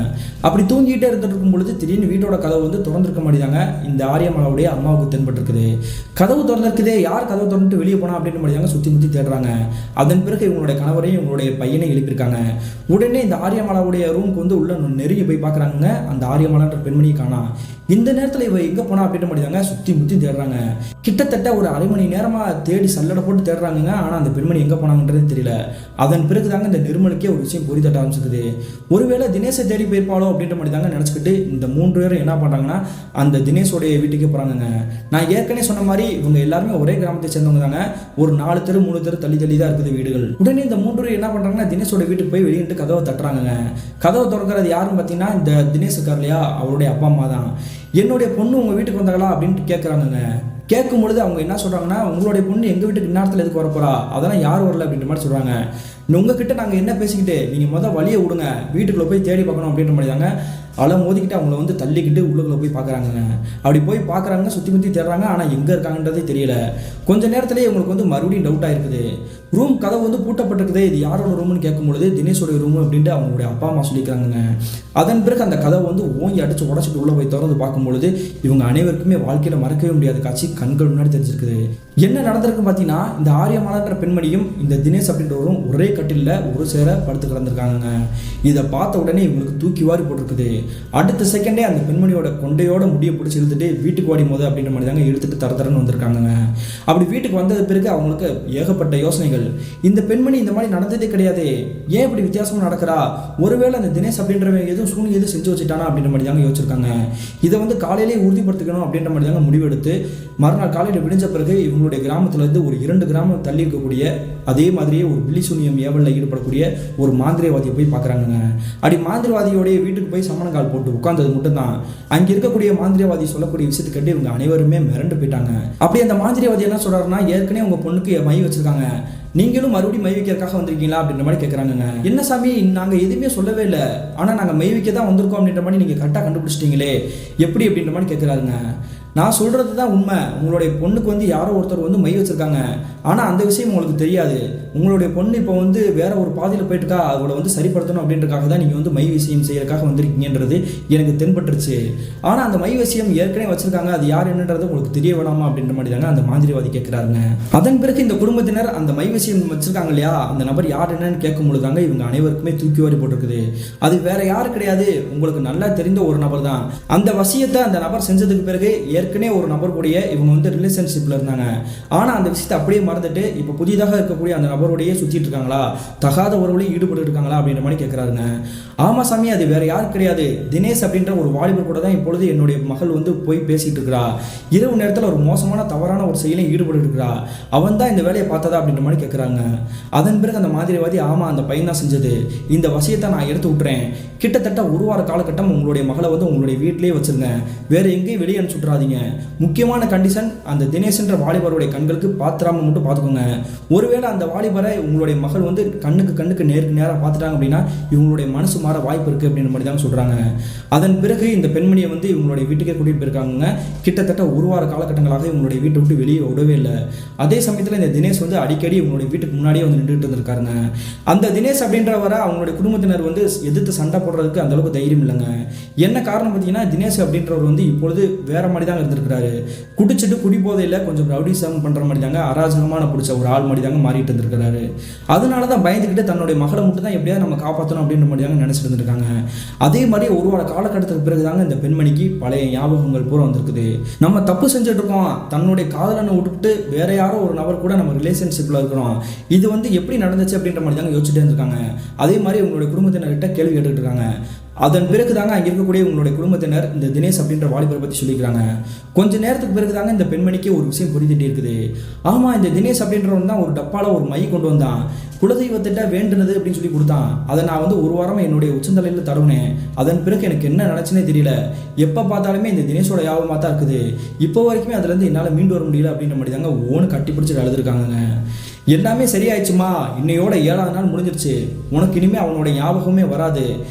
Speaker 1: அப்படி தூங்கிட்டே இருந்துட்டு இருக்கும் பொழுது திடீர்னு வீட்டோட கதவு வந்து திறந்திருக்க மாதிரி தாங்க இந்த ஆரியமாலாவுடைய அம்மாவுக்கு தென்பட்டிருக்குது. கதவு திறந்திருக்குதே, யார் கதவு திறந்துட்டு வெளியே போனா அப்படின்னு மாதிரி தாங்க சுற்றி முற்றி தேடுறாங்க. அதன் பிறகு இவங்களுடைய கணவரையும் இவங்களுடைய பையனை எழுப்பியிருக்காங்க. உடனே இந்த ஆரியமாலாவுடைய ரூமுக்கு வந்து உள்ள நெருங்கி போய் பார்க்குறாங்க. அந்த ஆரியமாலான்ற பெண்மணியை காணா. இந்த நேரத்தில் இவ எங்கே போனா அப்படின்னு மாதிரி தாங்க சுற்றி முற்றி தேடுறாங்க. கிட்டத்தட்ட ஒரு அரை மணி நேரமாக தேடி சல்லடை போட்டு தேடுறாங்க. ஆனால் அந்த பெண்மணி எங்கே போனாங்கன்றது தெரியல. அதன் பிறகு தாங்க இந்த நிர்மலுக்கே ஒரு விஷயம் பொறி தட்ட ஆரம்பிச்சிருக்குது. ஒருவேளை தினேஷை தேடி போயிருப்பாளோ அப்படின்ற மாதிரி தாங்க நினச்சிக்கிட்டு இந்த 3 பேரும் என்ன பண்ணுறாங்கன்னா அந்த தினேஷோடைய வீட்டுக்கே போகிறாங்க. நான் ஏற்கனவே சொன்ன மாதிரி இவங்க எல்லாருமே ஒரே கிராமத்தை சேர்ந்தவங்க தாங்க. ஒரு 4 தெரு 3 தெரு தள்ளி தள்ளி தான் இருக்குது வீடுகள். உடனே இந்த 3 பேரும் என்ன பண்ணுறாங்கன்னா தினேஷோட வீட்டுக்கு போய் வெளியிட்டு கதவை தட்டுறாங்க. கதவை திறக்கிறது யாருன்னு பார்த்தீங்கன்னா இந்த தினேஷ் இருக்கார் இல்லையா, அவருடைய அப்பா அம்மா தான். என்னுடைய பொண்ணு உங்கள் வீட்டுக்கு வந்தாங்களா அப்படின்ட்டு கேட்குறாங்க. கேட்கும் பொழுது அவங்க என்ன சொல்கிறாங்கன்னா, உங்களுடைய பொண்ணு எங்கள் வீட்டுக்கு இந்நேரத்தில் எதுக்கு வரப்போறா, அதெல்லாம் யாரும் வரல அப்படின்ற மாதிரி சொல்கிறாங்க. உங்ககிட்ட நாங்கள் என்ன பேசிக்கிட்டு நீங்கள் மொதல் வழியை விடுங்க, வீட்டுக்குள்ளே போய் தேடி பார்க்கணும் அப்படின்ற மாதிரி தாங்க அலை மோதிக்கிட்டு அவங்கள வந்து தள்ளிக்கிட்டு உள்ளுக்குள்ளே போய் பார்க்குறாங்க. அப்படி போய் பார்க்குறாங்க, சுற்றி முற்றி தேடுறாங்க, ஆனால் எங்கே இருக்காங்கன்றதே தெரியல. கொஞ்ச நேரத்துலேயே இவங்களுக்கு வந்து மறுபடியும் டவுட் ஆயிருக்குது. ரூம் கதவு வந்து பூட்டப்பட்டிருக்குது, இது யாரோட ரூம்னு கேட்கும்பொழுது தினேஷோடைய ரூம் அப்படின்ட்டு அவங்களுடைய அப்பா அம்மா சொல்லிக்கிறாங்க. அதன் பிறகு அந்த கதவை வந்து ஓங்கி அடித்து உடச்சிட்டு உள்ளே போய் திறந்து பார்க்கும்பொழுது இவங்க அனைவருக்குமே வாழ்க்கையில் மறக்கவே முடியாத காட்சி கண்கள் முன்னாடி தெரிஞ்சிருக்குது. என்ன நடந்திருக்கு பார்த்தீங்கன்னா, இந்த ஆரியமாலான்ற பெண்மணியும் இந்த தினேஷ் அப்படின்றவரும் ஒரே கட்டிலில் ஒரு சேர படுத்து கிடந்திருக்காங்க. இதை பார்த்த உடனே இவங்களுக்கு தூக்கி வாரி போட்டிருக்குது. அடுத்த செகண்டே அந்த பெண்மணியோட கொண்டையோட முடியை பிடிச்சி இழுத்துட்டு வீட்டுக்கு வாடி போது அப்படின்ற மாதிரி தாங்க இழுத்துட்டு தரன்னு வந்திருக்காங்க. அப்படி வீட்டுக்கு வந்தது பிறகு அவங்களுக்கு ஏகப்பட்ட யோசனைகள். இந்த பெண்மணி இந்த மாதிரி நடந்ததே கிடையாது, ஏன் இப்படி வித்தியாசமாக நடக்கிறா, ஒருவேளை அந்த தினேஷ் அப்படின்றவங்க எதுவும் சூழ்நிலை எதுவும் செஞ்சு வச்சுட்டானா அப்படின்ற மாதிரி தாங்க யோசிச்சிருக்காங்க. இதை வந்து காலையிலேயே உறுதிப்படுத்திக்கணும் அப்படின்ற மாதிரி தாங்க முடிவெடுத்து மறுநாள் காலையில் விடிஞ்ச பிறகு இவங்களுடைய கிராமத்துலேருந்து ஒரு 2 கிராமம் தள்ளி இருக்கக்கூடிய அதே மாதிரியே ஒரு பில்லிசூனியம் ஏவலில் ஈடுபடக்கூடிய ஒரு மாந்திரியவாதியை போய் பார்க்குறாங்க. அப்படி மாந்திரவாதியோடைய வீட்டுக்கு போய் சமணங்கால் போட்டு உட்கார்ந்தது மட்டும்தான் அங்கே இருக்கக்கூடிய மாந்திரியவாதி சொல்லக்கூடிய விஷயத்தை கேட்டு இவங்க அனைவருமே மிரண்டு போயிட்டாங்க. அப்படி அந்த மாந்திரியவாதி என்ன சொல்றாருன்னா, ஏற்கனவே உங்க பொண்ணுக்கு மை வச்சிருக்காங்க, நீங்களும் மறுபடியும் மை வைக்கிறதுக்காக வந்திருக்கீங்களா அப்படின்ற மாதிரி கேட்குறாங்க. என்ன சாமி, நாங்கள் எதுவுமே சொல்லவே இல்லை, ஆனால் நாங்கள் மை வைக்க தான் வந்திருக்கோம் அப்படின்ற மாதிரி நீங்கள் கரெக்டாக கண்டுபிடிச்சிட்டீங்களே, எப்படி அப்படின்ற மாதிரி கேட்குறாருங்க. நான் சொல்கிறது தான் உண்மை, உங்களுடைய பொண்ணுக்கு வந்து யாரோ ஒருத்தர் வந்து மை வச்சுருக்காங்க, ஆனால் அந்த விஷயம் உங்களுக்கு தெரியாது. உங்களுடைய பொண்ணு இப்போ வந்து வேற ஒரு பாதையில் போயிட்டுக்கா, அவளை வந்து சரிப்படுத்தணும் அப்படின்றக்காக தான் நீங்கள் வந்து மை விஷயம் செய்யறதுக்காக வந்திருக்கீங்கன்றது எனக்கு தென்பட்டுருச்சு. ஆனால் அந்த மை விஷயம் ஏற்கனவே வச்சுருக்காங்க, அது யார் என்னன்றது உங்களுக்கு தெரிய வேணாமா அப்படின்ற மாதிரி தாங்க அந்த மாந்திரிவாதி கேட்குறாருங்க. அதன் பிறகு இந்த குடும்பத்தினர் அந்த மை விஷயம் வச்சுருக்காங்க இல்லையா, அந்த நபர் யார் என்னன்னு கேட்கும் பொழுது தாங்க இவங்க அனைவருக்குமே தூக்கி வாரி போட்டிருக்குது. அது வேற யாரும் கிடையாது, உங்களுக்கு நல்லா தெரிந்த ஒரு நபர் தான். அந்த வசியத்தை அந்த நபர் செஞ்சதுக்கு பிறகு ஏற்கனவே ஒரு நபர் கூடயே இவங்க வந்து ரிலேஷன்ஷிப்பில் இருந்தாங்க. ஆனால் அந்த விஷயத்தை அப்படியே மறந்துட்டு இப்போ புதிதாக இருக்கக்கூடிய அந்த நபரோடையே சுற்றிட்டு இருக்காங்களா, தகாத உறவுலையும் ஈடுபட்டு இருக்காங்களா அப்படின்ற மாதிரி கேட்குறாருங்க. ஆமாம் சாமி, அது வேற யாரும் கிடையாது, தினேஷ் அப்படின்ற ஒரு வாலிபர் கூட தான் இப்பொழுது என்னுடைய மகள் வந்து போய் பேசிட்டு இருக்கிறா. இரவு நேரத்தில் ஒரு மோசமான தவறான ஒரு செயலையும் ஈடுபட்டு இருக்கிறா. அவன் தான் இந்த வேலையை பார்த்ததா அப்படின்ற மாதிரி கேட்குறாங்க. அதன் பிறகு அந்த மாதிரிவாதி, ஆமாம் அந்த பையன் தான் செஞ்சது, இந்த வசியத்தை நான் எடுத்து விட்டுறேன், கிட்டத்தட்ட ஒரு வார காலகட்டம் உங்களுடைய மகளை வந்து உங்களுடைய வீட்டிலேயே வச்சிருங்க, வேற எங்கேயும் வெளியே அனுப்பிச்சுட்றாதீங்க. முக்கியமான கண்டிஷன், அந்த தினேஷ்ன்ற வாலிபருடைய கண்களுக்கு பாத்திராம மட்டும் பார்த்துக்கோங்க. ஒருவேளை அந்த வாலிபரை உங்களுடைய மகள் வந்து கண்ணுக்கு நேருக்கு நேராக பார்த்துட்டாங்க அப்படின்னா இவங்களுடைய மனசு மாற வாய்ப்பு இருக்குது அப்படின்ற மாதிரி தான் சொல்கிறாங்க. அதன் பிறகு இந்த பெண்மணியை வந்து இவங்களுடைய வீட்டுக்கே கூட்டிகிட்டு போயிருக்காங்க. கிட்டத்தட்ட ஒரு வார காலகட்டங்களாக இவங்களுடைய வீட்டை விட்டு வெளியே விடவே இல்லை. அதே சமயத்தில் இந்த தினேஷ் வந்து அடிக்கடி இவங்களுடைய வீட்டுக்கு முன்னாடியே வந்து நின்றுட்டு இருந்திருக்காருங்க. அந்த தினேஷ் அப்படின்றவரை அவங்களுடைய குடும்பத்தினர் வந்து எதிர்த்து சண்டை போடுறதுக்கு அந்த அளவுக்கு தைரியம் இல்லைங்க. என்ன காரணம் பார்த்தீங்கன்னா, தினேஷ் அப்படின்றவர் வந்து இப்பொழுது வேற மாதிரி தான் இருந்திருக்கிறாரு. குடிச்சிட்டு குடிபோதையில் கொஞ்சம் ரவுடிசம் பண்ணுற மாதிரி தாங்க, அராஜகமான பிடிச்ச ஒரு ஆள் மாதிரி தாங்க மாறிட்டு இருந்திருக்கிறாரு. அதனால தான் பயந்துக்கிட்டு தன்னுடைய மகளை மட்டும் தான் எப்படியாவது நம்ம காப்பாற்றணும் அப்படின்ற மாதிரி தாங்க நினைச்சிட்டு இருந்திருக்காங்க. அதே மாதிரி ஒரு வார காலகட்டத்துக்கு பிறகு தாங்க இந்த பெண்மணிக்கு பழைய ஞாபகங்கள் பூரா வந்திருக்குது. நம்ம தப்பு செஞ்சுட்டு இருக்கோம், தன்னுடைய காதலனை விட்டுட்டு வேற யாரோ ஒரு நபர் கூட நம்ம ரிலேஷன்ஷிப்பில் இருக்கிறோம், இது வந்து எப்படி நடந்துச்சு அப்படின்ற மாதிரி தாங்க யோசிச்சுட்டே இருந்திருக்காங்க. அதே மாதிரி உங்களுடைய குடும்பத்தினர்கிட்ட கேள்வி கேட்டுட்டு இருக்காங்க. அதன் பிறகு தாங்க அங்கே இருக்கக்கூடிய உங்களுடைய குடும்பத்தினர் இந்த தினேஷ் அப்படின்ற வாலிபரை பற்றி சொல்லிக்கிறாங்க. கொஞ்ச நேரத்துக்கு பிறகு தாங்க இந்த பெண்மணிக்கு ஒரு விஷயம் புரிஞ்சுட்டே இருக்குது. ஆமாம், இந்த தினேஷ் அப்படின்றவன் தான் ஒரு டப்பால ஒரு மை கொண்டு வந்தான், குலதெய்வத்திட்ட வேண்டுனது அப்படின்னு சொல்லி கொடுத்தான். அதை நான் வந்து ஒரு வாரமாக என்னுடைய உச்சந்தலையில் தடவுனேன். அதன் பிறகு எனக்கு என்ன நினச்சுனே தெரியல, எப்போ பார்த்தாலுமே இந்த தினேஷோட யாபமாக தான் இருக்குது, இப்போ வரைக்குமே அதுலேருந்து என்னால் மீண்டு வர முடியல அப்படின்ற மாதிரி தாங்க ஓன்னு கட்டி பிடிச்சிட்டு அழுதுருக்காங்க. எல்லாமே சரியாயிடுச்சுமா, இன்னையோட 7ஆவது நாள் முடிஞ்சிருச்சு, உனக்கு இனிமேல் அவனோட ஞாபகமே வராது,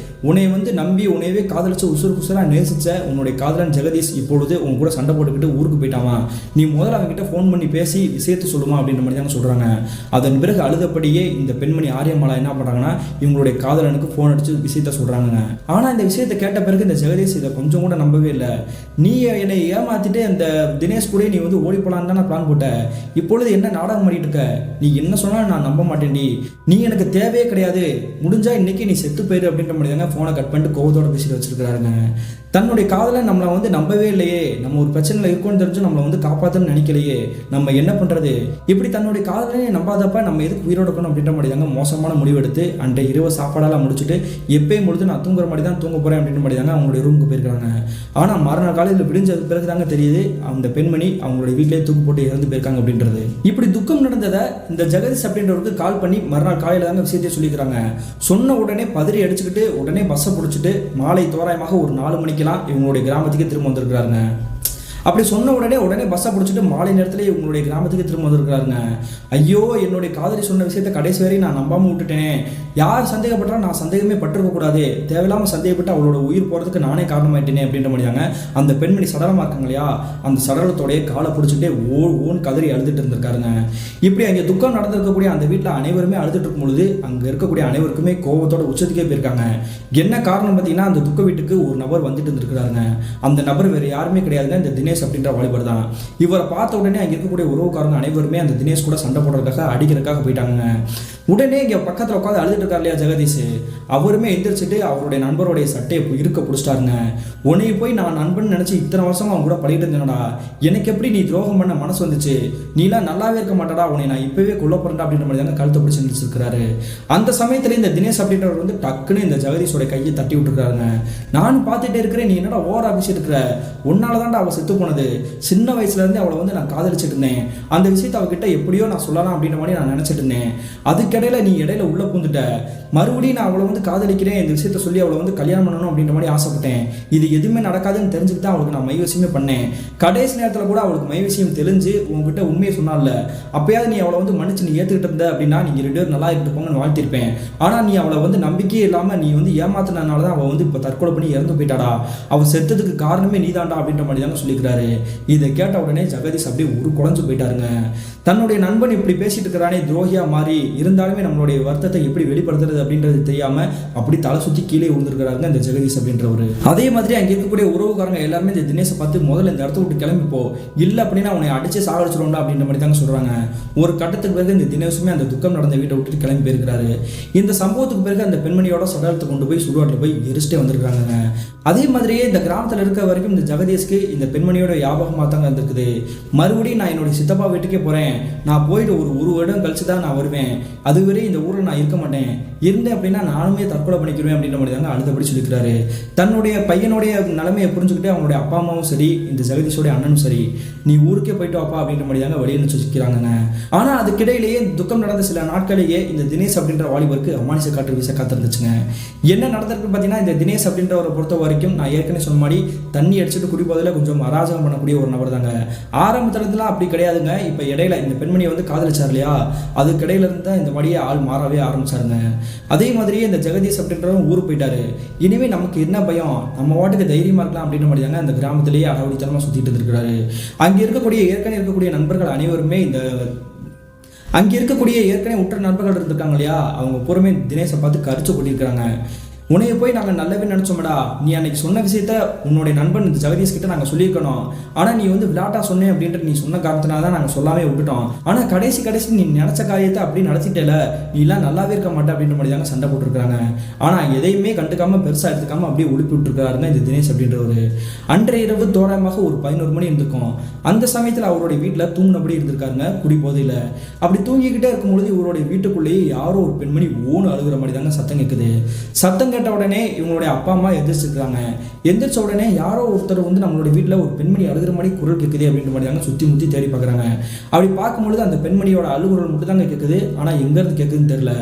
Speaker 1: உன்னை வந்து நம்பி உன்னையவே காதலிச்சு உசுராக நேசிச்ச உன்னுடைய காதலன் ஜெகதீஷ் இப்பொழுது உன் கூட சண்டை போட்டுக்கிட்டு ஊருக்கு போயிட்டாமா, நீ முதல்ல அவங்ககிட்ட ஃபோன் பண்ணி பேசி விஷயத்தை சொல்லுமா அப்படின்ற மாதிரி தாங்க சொல்கிறாங்க. அதன் பிறகு அழுதப்படியே இந்த பெண்மணி ஆரியமாலா என்ன பண்ணுறாங்கன்னா இவங்களுடைய காதலனுக்கு ஃபோன் அடித்து விஷயத்த சொல்கிறாங்க. ஆனால் இந்த விஷயத்தை கேட்ட பிறகு இந்த ஜெகதீஷ் இதை கொஞ்சம் கூட நம்பவே இல்லை. நீ என்னை ஏமாற்றிட்டு அந்த தினேஷ் கூட நீ வந்து ஓடி போகலான்னு தான் நான் பிளான் போட்ட, இப்பொழுது என்ன நாடகம் பண்ணிட்டு இருக்க, நீ என்ன சொன்னாலும் நான் நம்ப மாட்டேன்டி, நீ எனக்கு தேவையே கிடையாது, முடிஞ்சா இன்னைக்கு நீ செத்து போயிரு அப்படின்ற மாதிரி தாங்க ஃபோனை கட் பண்ணிட்டு கோவத்தோட பேசிட்டு வச்சிருக்கிறாருங்க. தன்னுடைய காதலை நம்மளை வந்து நம்பவே இல்லையே, நம்ம ஒரு பிரச்சனையில் இருக்கோன்னு தெரிஞ்சு நம்மளை வந்து காப்பாற்றணும்னு நினைக்கலையே, நம்ம என்ன பண்ணுறது, இப்படி தன்னுடைய காதலையே நம்பாதப்ப நம்ம எதுக்கு உயிரோட இருக்கணும் அப்படின்ற மாதிரி தாங்க மோசமான முடிவெடுத்து அன்றைய இரவு சாப்பாடெல்லாம் முடிச்சுட்டு எப்பயும் பொழுது நான் தூங்குற மாதிரி தான் தூங்க போகிறேன் அப்படின்ற மாதிரி தாங்க அவங்களுடைய ரூமுக்கு போயிருக்காங்க. ஆனால் மறுநாள் காலையில் விடிஞ்சது பிறகு தாங்க தெரியுது அந்த பெண்மணி அவங்களுடைய வீட்டிலேயே தூக்கு போட்டு இறந்து போயிருக்காங்க அப்படின்றது. இப்படி துக்கம் நடந்ததை இந்த ஜெகதீஷ் அப்படின்றவருக்கு கால் பண்ணி மறுநாள் காலையில் தாங்க விஷயத்தையே சொல்லிக்கிறாங்க. சொன்ன உடனே பதறி அடிச்சுக்கிட்டு உடனே பஸ்ஸை பிடிச்சிட்டு மாலை தோராயமாக ஒரு 4 மணிக்கெல்லாம் இவங்களுடைய கிராமத்துக்கு திரும்ப வந்திருக்கிறாருங்க. அப்படி சொன்ன உடனே பஸ்ஸை பிடிச்சிட்டு மாலை நேரத்தில் இவங்களுடைய கிராமத்துக்கு திரும்ப வந்திருக்கிறாருங்க. ஐயோ, என்னுடைய காதலி சொன்ன விஷயத்தை கடைசி வரை நான் நம்பாமல் விட்டுட்டேன், யார் சந்தேகப்பட்டாலும் நான் சந்தேகமே பட்டிருக்கக்கூடாது, தேவையில்லாமல் சந்தேகப்பட்டு அவளோட உயிர் போகிறதுக்கு நானே காரணமாயிட்டேனே அப்படின்ற மாதிரியாங்க அந்த பெண்மணி சடலமாக இருக்காங்க இல்லையா, அந்த சடலத்தோடைய காலை பிடிச்சிட்டே ஓன் கதறி அழுதுட்டு இருந்திருக்காருங்க. இப்படி அங்கே துக்கம் நடந்திருக்கக்கூடிய அந்த வீட்டில் அனைவருமே அழுதுட்டு இருக்கும் பொழுது அங்கே இருக்கக்கூடிய அனைவருக்குமே கோபத்தோட உச்சத்துக்கே போயிருக்காங்க. என்ன காரணம் பார்த்தீங்கன்னா, அந்த துக்க வீட்டுக்கு ஒரு நபர் வந்துட்டு இருந்திருக்கிறாருங்க. அந்த நபர் வேறு யாருமே கிடையாதுங்க, இந்த தினேஷ் அப்படின்ற வாலிபர் தான். இவரை பார்த்த உடனே அங்கே இருக்கக்கூடிய உறவுக்காரங்க அனைவருமே அந்த தினேஷ் கூட சண்டை போடுறதுக்காக அடிக்கிறதுக்காக போயிட்டாங்க. உடனே இங்கே பக்கத்தில் உட்காந்து அழுதுட்டு இருக்காரு இல்லையா ஜெகதீஷ், அவருமே எந்திரிச்சிட்டு அவருடைய நண்பருடைய சட்டையை இருக்க பிடிச்சிட்டாருங்க. உன்னை போய் நான் நண்பன் நினச்சி இத்தனை வருஷமா அவன் கூட படிட்டு இருந்தேனடா, எனக்கு எப்படி நீ துரோகம் பண்ண மனசு வந்துச்சு, நீலாம் நல்லாவே இருக்க மாட்டடா, உன்னை நான் இப்பவே கொல்ல போறேன்டா அப்படின்ற மாதிரி தாங்க கழுத்தை பிடிச்சி நினைச்சிருக்கிறாரு. அந்த சமயத்துல இந்த தினேஷ் அப்படின்றவர் வந்து டக்குன்னு இந்த ஜெகதீஷோட கையை தட்டி விட்டுருக்காருங்க. நான் பார்த்துட்டே இருக்கிறேன், நீ என்னடா ஓவரா பேசிட்டு இருக்கிற, உன்னால தான்டா அவள் செத்து போனது, சின்ன வயசுல இருந்து அவளை வந்து நான் காதலிச்சுட்டு இருந்தேன், அந்த விஷயத்தை அவகிட்ட எப்படியோ நான் சொல்லலாம் அப்படின்ற மாதிரி நான் நினைச்சிட்டு இருந்தேன், அதுக்கிடையில நீ இடையில உள்ள பூந்துட்ட, மறுபடியும் நான் அவளை வந்து காதலிக்கிறேன், இந்த விஷயத்த சொல்லி அவளை வந்து கல்யாணம் பண்ணணும் அப்படின்ற மாதிரி ஆசைப்பட்டேன், இது எதுவுமே நடக்காதுன்னு தெரிஞ்சுட்டு தான் அவளுக்கு நான் மைவசியமே பண்ணேன், கடைசி நேரத்தில் கூட அவளுக்கு மைவசியம் தெரிஞ்சு உங்ககிட்ட உண்மையை சொன்னால, அப்பயாவது நீ அவளை வந்து மன்னிச்சு நீ ஏற்றுக்கிட்டு இருந்த அப்படின்னா நீங்கள் 2 பேரும் நல்லா இருக்கிட்டு போங்கன்னு வாழ்த்திருப்பேன், ஆனால் நீ அவளை வந்து நம்பிக்கையே இல்லாமல் நீ வந்து ஏமாத்தினால தான் அவள் வந்து இப்போ தற்கொலை பண்ணி இறந்து போயிட்டாடா, அவள் செத்ததுக்கு காரணமே நீ தாண்டா அப்படின்ற மாதிரி தாங்க சொல்லிக்கிறாரு. இதை கேட்ட உடனே ஜெகதீஷ் அப்படியே குறைஞ்சு போயிட்டாருங்க. தன்னுடைய நண்பன் இப்படி பேசிட்டு இருக்கிறானே துரோகியா மாறி இருந்தாலுமே நம்மளுடைய வருத்தத்தை எப்படி வெளிப்படுத்துறது அப்படின்றது தெரியாம அப்படி தலை சுற்றி கீழே விழுந்திருக்கிறாருங்க இந்த ஜெகதீஷ் அப்படின்றவர். அதே மாதிரி அங்கே இருக்கக்கூடிய உறவுக்காரங்க எல்லாருமே இந்த தினேஷை பார்த்து முதல்ல இந்த இடத்த விட்டு கிளம்பிப்போ, இல்லை அப்படின்னா அவனை அடிச்சு சாகடிச்சிடும்டா அப்படின்ற மாதிரி தாங்க சொல்றாங்க. ஒரு கட்டத்துக்கு பிறகு இந்த தினேஷுமே அந்த துக்கம் நடந்த வீட்டை விட்டுட்டு கிளம்பி போயிருக்கிறாரு. இந்த சம்பவத்துக்கு பிறகு அந்த பெண்மணியோட சடலத்தை கொண்டு போய் சுடுகாட்டில் போய் எரிச்சிட்டே வந்திருக்காங்க. அதே மாதிரியே இந்த கிராமத்தில் இருக்க வரைக்கும் இந்த ஜெகதீஷ்க்கு இந்த பெண்மணி பெண்மணியோட ஞாபகமாக தாங்க இருந்திருக்குது. மறுபடியும் நான் என்னுடைய சித்தப்பா வீட்டுக்கே போகிறேன், நான் போயிட்டு ஒரு வருடம் கழிச்சு தான் நான் வருவேன், அதுவரை இந்த ஊரில் நான் இருக்க மாட்டேன், இருந்தேன் அப்படின்னா நானுமே தற்கொலை பண்ணிக்கிறேன் அப்படின்ற மாதிரி தாங்க அழுதபடி சொல்லிக்கிறாரு. தன்னுடைய பையனுடைய நிலைமையை புரிஞ்சுக்கிட்டு அவங்களுடைய அப்பா அம்மாவும் சரி, இந்த ஜெகதீஷோடைய அண்ணனும் சரி, நீ ஊருக்கே போயிட்டு வாப்பா அப்படின்ற மாதிரி தாங்க வெளியே சொல்லிக்கிறாங்க. ஆனால் அதுக்கிடையிலேயே துக்கம் நடந்த சில நாட்களிலேயே இந்த தினேஷ் அப்படின்ற வாலிபருக்கு அமானுஷ காற்று வீச காத்திருந்துச்சுங்க. என்ன நடந்திருக்கு பார்த்தீங்கன்னா, இந்த தினேஷ் அப்படின்றவரை பொறுத்த வரைக்கும் நான் ஏற்கனவே சொன்ன மாதிரி தண்ணி அடிச்சுட்டு குடிப்பதில் கொஞ்சம் அராஜகம் பண்ணக்கூடிய ஒரு நபர் தாங்க. ஆரம்பத்துலலாம் அப்படி கிடையாதுங்க. இப்போ இடையில இந்த பெண்மணியை வந்து காதலிச்சார் இல்லையா, அதுக்கு இடையில இருந்து தான் இந்த மாதிரியே ஆள் மாறவே ஆரம்பிச்சாருங்க. அதே மாதிரியே இந்த ஜெகதீஷ் அப்படின்றவங்க ஊருக்கு போயிட்டாரு. இனிமே நமக்கு என்ன பயம், நம்ம வாட்டுக்கு தைரியமா இருக்கலாம் அப்படின்ற மாதிரி தாங்க அந்த கிராமத்திலேயே அகவடித்தனமா சுத்திட்டு இருந்திருக்கிறாரு. அங்கே இருக்கக்கூடிய நண்பர்கள் அனைவருமே அங்கே இருக்கக்கூடிய ஏற்கனவே உற்ற நண்பர்கள் இருந்திருக்காங்க இல்லையா, அவங்க பூரமே தினேஷை பார்த்து கரிச்சு கொட்டியிருக்கிறாங்க. உன்னைய போய் நாங்கள் நல்லவே நினச்சோம்டா, நீ அன்னைக்கு சொன்ன விஷயத்த உன்னுடைய நண்பன் ஜெகதீஷ் கிட்ட நாங்கள் சொல்லியிருக்கணும், ஆனால் நீ வந்து விளையாட்டா சொன்னேன் அப்படின்ட்டு நீ சொன்ன காரணத்தினால தான் நாங்கள் சொல்லாமே விட்டுட்டோம். ஆனால் கடைசி நீ நினச்ச காரியத்தை அப்படி நடத்திட்டேல, நீ எல்லாம் நல்லாவே இருக்க மாட்டே அப்படின்ற மாதிரி தாங்க சண்டை போட்டுருக்காங்க. ஆனால் எதையுமே கண்டுக்காம பெருசாக எடுத்துக்காம அப்படியே ஒழுப்பி விட்டுருக்காருங்க இந்த தினேஷ் அப்படின்றவர். அன்றைய இரவு தோராயமாக ஒரு 11 மணி இருந்திருக்கும். அந்த சமயத்தில் அவருடைய வீட்டில் தூங்கினபடி இருந்திருக்காருங்க குடி போதையில். அப்படி தூங்கிக்கிட்டே இருக்கும்பொழுது இவருடைய வீட்டுக்குள்ளேயே யாரோ ஒரு பெண்மணி ஓன்னு அழுகிற மாதிரி தாங்க சத்தம் கேட்குது. சத்தம் கேட்ட உடனே இவங்களுடைய அப்பா அம்மா எந்திரிச்சிருக்காங்க. எந்திரிச்ச உடனே யாரோ ஒருத்தர் வந்து நம்மளுடைய வீட்டில் ஒரு பெண்மணி அழுகிற மாதிரி குரல் கேட்குது அப்படின்ற மாதிரி தாங்க சுற்றி முற்றி தேடி பார்க்குறாங்க. அப்படி பார்க்கும்பொழுது அந்த பெண்மணியோட அழுகுரல் மட்டும் தாங்க கேட்குது. ஆனால் எங்கேருந்து கேட்குதுன்னு தெரியல.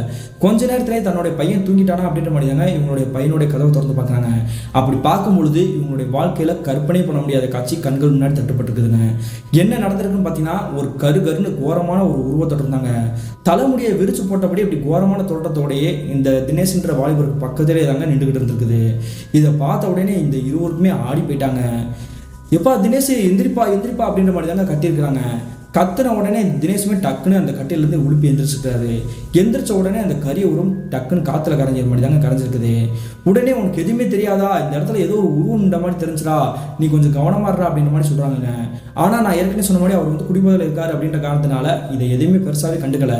Speaker 1: கொஞ்ச நேரத்திலே தன்னுடைய பையன் தூங்கிட்டானா அப்படின்ற மாதிரி தாங்க இவங்களுடைய பையனுடைய கதவை திறந்து பார்க்குறாங்க. அப்படி பார்க்கும்பொழுது இவங்களுடைய வாழ்க்கையில் கற்பனை பண்ண முடியாத காட்சி கண்கள் முன்னாடி தட்டுப்பட்டுருக்குதுங்க. என்ன நடந்திருக்குன்னு பார்த்தீங்கன்னா, ஒரு கருன்னு கோரமான ஒரு உருவத்தோடு இருந்தாங்க. தலைமுடியை விரிச்சு போட்டபடி அப்படி கோரமான தோட்டத்தோடையே இந்த தினேஷ்ன்ற வாலிபருக்கு பக்கத்திலே தாங்க நின்றுகிட்டு இருந்திருக்குது. இதை பார்த்த உடனே இந்த இருவருக்குமே ஆடி போயிட்டாங்க. எப்பா தினேஷ் எந்திரிப்பா அப்படின்ற மாதிரி தாங்க கட்டியிருக்கிறாங்க. கத்துன உடனே தினேஷுமே டக்குன்னு அந்த கட்டையிலேருந்து உழுப்பி எந்திரிச்சிருக்காரு. எந்திரிச்ச உடனே அந்த கரிய உருவம் டக்குன்னு காற்றுல கரைஞ்சிற மாதிரி தாங்க கரைஞ்சிருக்குது. உடனே உனக்கு எதுவுமே தெரியாதா, இந்த இடத்துல ஏதோ ஒரு உருவம் இந்த மாதிரி தெரிஞ்சிடா, நீ கொஞ்சம் கவனமா இருடா அப்படின்ற மாதிரி சொல்கிறாங்க. ஆனால் நான் ஏற்கனவே சொன்ன மாதிரி அவர் வந்து குடிபோதையில் இருக்காரு அப்படின்ற காரணத்தினால இதை எதுவுமே பெருசாகவே கண்டுக்கல.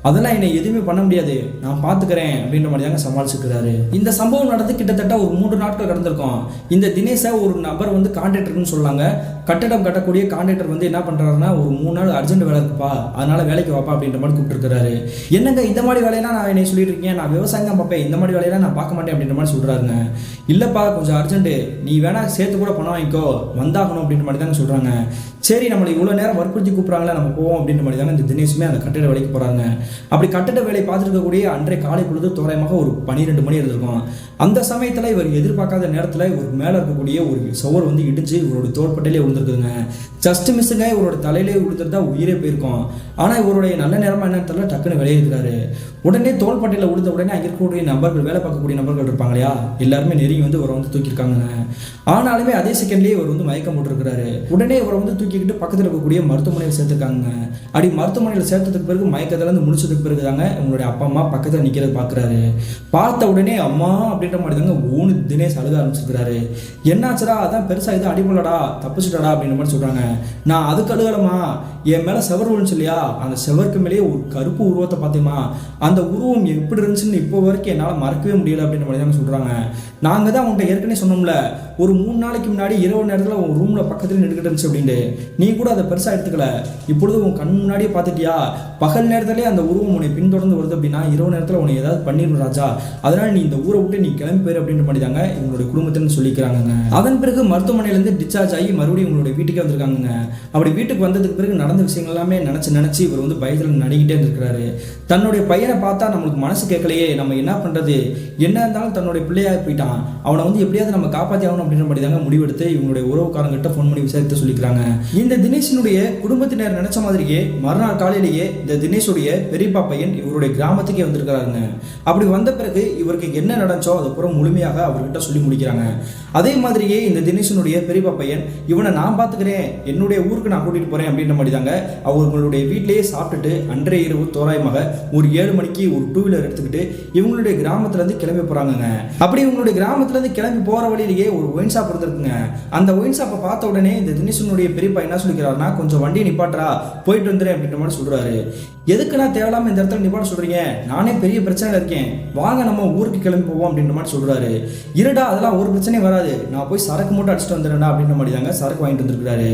Speaker 1: அதெல்லாம் என்னை எதுவுமே பண்ண முடியாது, நான் பார்த்துக்கிறேன் அப்படின்ற மாதிரி தாங்க சமாளிச்சுக்கிறாரு. இந்த சம்பவம் நடந்து கிட்டத்தட்ட ஒரு 3 நாட்கள் கடந்திருக்கும். இந்த தினேஷை ஒரு நபர் வந்து கான்ட்ராக்டர்னு சொல்லாங்க. கட்டடம் கட்டக்கூடிய கான்ட்ராக்டர் வந்து என்ன பண்ணுறாருன்னா, ஒரு 3 நாள் அர்ஜென்ட் வேலை இருக்குப்பா, அதனால வேலைக்கு வாப்பா அப்படின்ற மாதிரி கூப்பிட்டுருக்காரு. என்னங்க இந்த மாதிரி வேலையெல்லாம் நான் என்னை சொல்லிட்டு இருக்கேன், நான் விவசாயம் தான் பார்ப்பேன், இந்த மாதிரி வேலையெல்லாம் நான் பார்க்க மாட்டேன் அப்படின்ற மாதிரி சொல்கிறாருங்க. இல்லைப்பா கொஞ்சம் அர்ஜென்ட்டு, நீ வேணா சேர்த்து கூட பணம் வாங்கிக்கோ, வந்தாகணும் அப்படின்ற மாதிரி தாங்க சொல்கிறாங்க. சரி நம்மளை இவ்வளோ நேரம் வற்புறுத்தி கூப்பிட்றாங்களே நம்ம போவோம் அப்படின்ற மாதிரி தாங்க இந்த தினேஷுமே அந்த கட்டிட வேலைக்கு போகிறாங்க. அப்படி கட்டிட வேலை பார்த்துருக்கக்கூடிய அன்றைய காலை பொழுது தோராயமாக ஒரு 12 மணி இருந்திருக்கும். அந்த சமயத்தில் இவர் எதிர்பார்க்காத நேரத்தில் இவர் மேலே இருக்கக்கூடிய ஒரு சுவர் வந்து இடிஞ்சு இவரோட தோள்பட்டையிலே விழுந்திருக்குதுங்க. ஜஸ்ட் மிஸ்ஸுங்க, இவரோட தலையிலே விழுந்துருந்தா உயிரே போயிருக்கும். ஆனால் இவருடைய நல்ல நேரமாக என்னன்னு தெரியல, டக்குன்னு வெளியே இருக்கிறாரு. உடனே தோள்பட்டையில் விழுந்த உடனே அங்கே இருக்கக்கூடிய நபர்கள், வேலை பார்க்கக்கூடிய நபர்கள் இருப்பாங்க இல்லையா, எல்லாருமே நெருங்கி வந்து இவரை வந்து தூக்கியிருக்காங்க. ஆனாலுமே அதே செகண்ட்லேயே இவர் வந்து மயக்கம் போட்டுருக்கிறாரு. உடனே இவரை வந்து தூக்கிக்கிட்டு பக்கத்தில் இருக்கக்கூடிய மருத்துவமனையில் சேர்த்துருக்காங்க. அப்படி மருத்துவமனையில் சேர்த்ததுக்கு பிறகு மயக்கத்திலேருந்து முடிச்சதுக்கு பிறகு தாங்க உங்களுடைய அப்பா அம்மா பக்கத்தில் நிற்கிறத பார்க்குறாரு. பார்த்த உடனே அம்மா அப்படின்ற மாதிரி தாங்க ஓனு தினேஷ் அழுக ஆரம்பிச்சிருக்கிறாரு. என்னாச்சுடா, அதான் பெருசாக எதுவும் அடிபடலடா, தப்பிச்சுட்டடா அப்படின்ற மாதிரி சொல்கிறாங்க. நான் அதுக்கு அழுகலமா, என் மேலே செவர் விழுந்துச்சு இல்லையா, அந்த செவருக்கு மேலேயே ஒரு கருப்பு உருவத்தை பார்த்தேமா, அந்த உருவம் எப்படி இருந்துச்சுன்னு இப்போ வரைக்கும் என்னால் மறக்கவே முடியல அப்படின்ற மாதிரி தாங்க சொல்கிறாங்க. நாங்கள் தான் உங்கள்கிட்ட ஏற்கனவே சொன்னோம்ல, ஒரு 3 நாளைக்கு முன்னாடி இரவு நேரத்தில் உன் ரூமில் பக்கத்தில் நின்றுக்கிட்டு இருந்துச்சு அப்படின்ட்டு, நீ கூட அதை பெருசாக எடுத்துக்கல. இப்பொழுது உன் கண் முன்னாடியே பார்த்துட்டியா, பகல் நேரத்திலே அந்த உருவம் உன்னை பின்தொடர்ந்து வருது அப்படின்னா இரவு நேரத்தில் உன்னை ஏதாவது பண்ணிடணும் ராஜா, அதனால் நீ இந்த ஊரை விட்டு நீ கிளம்பி போயிரு அப்படின்ற மாதிரி தாங்க இவங்களுடைய குடும்பத்தின்னு சொல்லிக்கிறாங்க. அதன் பிறகு மருத்துவமனையிலேருந்து டிஸ்சார்ஜ் ஆகி மறுபடியும் உங்களுடைய வீட்டுக்கே வந்திருக்காங்க. அப்படி வீட்டுக்கு வந்ததுக்கு பிறகு நடந்த விஷயங்கள் எல்லாமே நினச்சி இவர் வந்து பயத்தில் நடிக்கிட்டே இருந்திருக்கிறாரு. தன்னுடைய பையனை பார்த்தா நம்மளுக்கு மனசு கேட்கலையே, நம்ம என்ன பண்ணுறது, என்ன இருந்தாலும் தன்னுடைய பிள்ளையாக போயிட்டான், அவனை வந்து எப்படியாவது நம்ம காப்பாற்றி ஆகணும் அப்படின்ற மாதிரி தாங்க முடிவெடுத்து இவங்களுடைய உறவுக்காரங்கிட்ட ஃபோன் பண்ணி விசாரித்து சொல்லிக்கிறாங்க. இந்த தினேஷனுடைய குடும்பத்தினர் நினைச்ச மாதிரியே மறுநாள் காலையிலேயே இந்த தினேஷுடைய பெரியப்பா பையன் இவருடைய கிராமத்துக்கே வந்திருக்கிறாருங்க. அப்படி வந்த பிறகு இவருக்கு என்ன நடந்துச்சோ அது புறம் முழுமையாக அவர்கிட்ட சொல்லி முடிக்கிறாங்க. அதே மாதிரியே இந்த தினேஷனுடைய பெரியப்பா பையன், இவனை நான் பார்த்துக்கிறேன், என்னுடைய ஊருக்கு நான் கூட்டிகிட்டு போகிறேன் அப்படின்ற மாதிரி தாங்க அவர்களுடைய வீட்டிலேயே சாப்பிட்டுட்டு அன்றைய இரவு தோராயமாக ஒரு 7 மணிக்கு ஒரு 2 வீலர் எடுத்துக்கிட்டு இவங்களுடைய கிராமத்துலேருந்து கிளம்பி போகிறாங்க. அப்படி இவங்களுடைய கிராமத்துலேருந்து கிளம்பி போகிற வழியிலேயே ஒரு ஒயின் ஷாப் இருந்திருக்குங்க. அந்த ஒயின் ஷாப்பை பார்த்த உடனே இந்த தினேஷனுடைய பெரியப்பா என்ன சொல்லிக்கிறாருன்னா, கொஞ்சம் வண்டியை நிப்பாட்டுறா, போயிட்டு வந்துடுறேன் அப்படின்ற மாதிரி சொல்றாரு. எதுக்குன்னா தேவையில்லாம இந்த இடத்துல நிப்பாட்ட சொல்றீங்க, நானே பெரிய பிரச்சனையில் இருக்கேன், வாங்க நம்ம ஊருக்கு கிளம்பி போவோம் அப்படின்ற மாதிரி சொல்றாரு. இருடா, அதெல்லாம் ஒரு பிரச்சனையும் வராது, நான் போய் சரக்கு மட்டும் அடிச்சுட்டு வந்துடுறேன் அப்படின்ற மாதிரி தாங்க சரக்கு வாங்கிட்டு வந்திருக்காரு.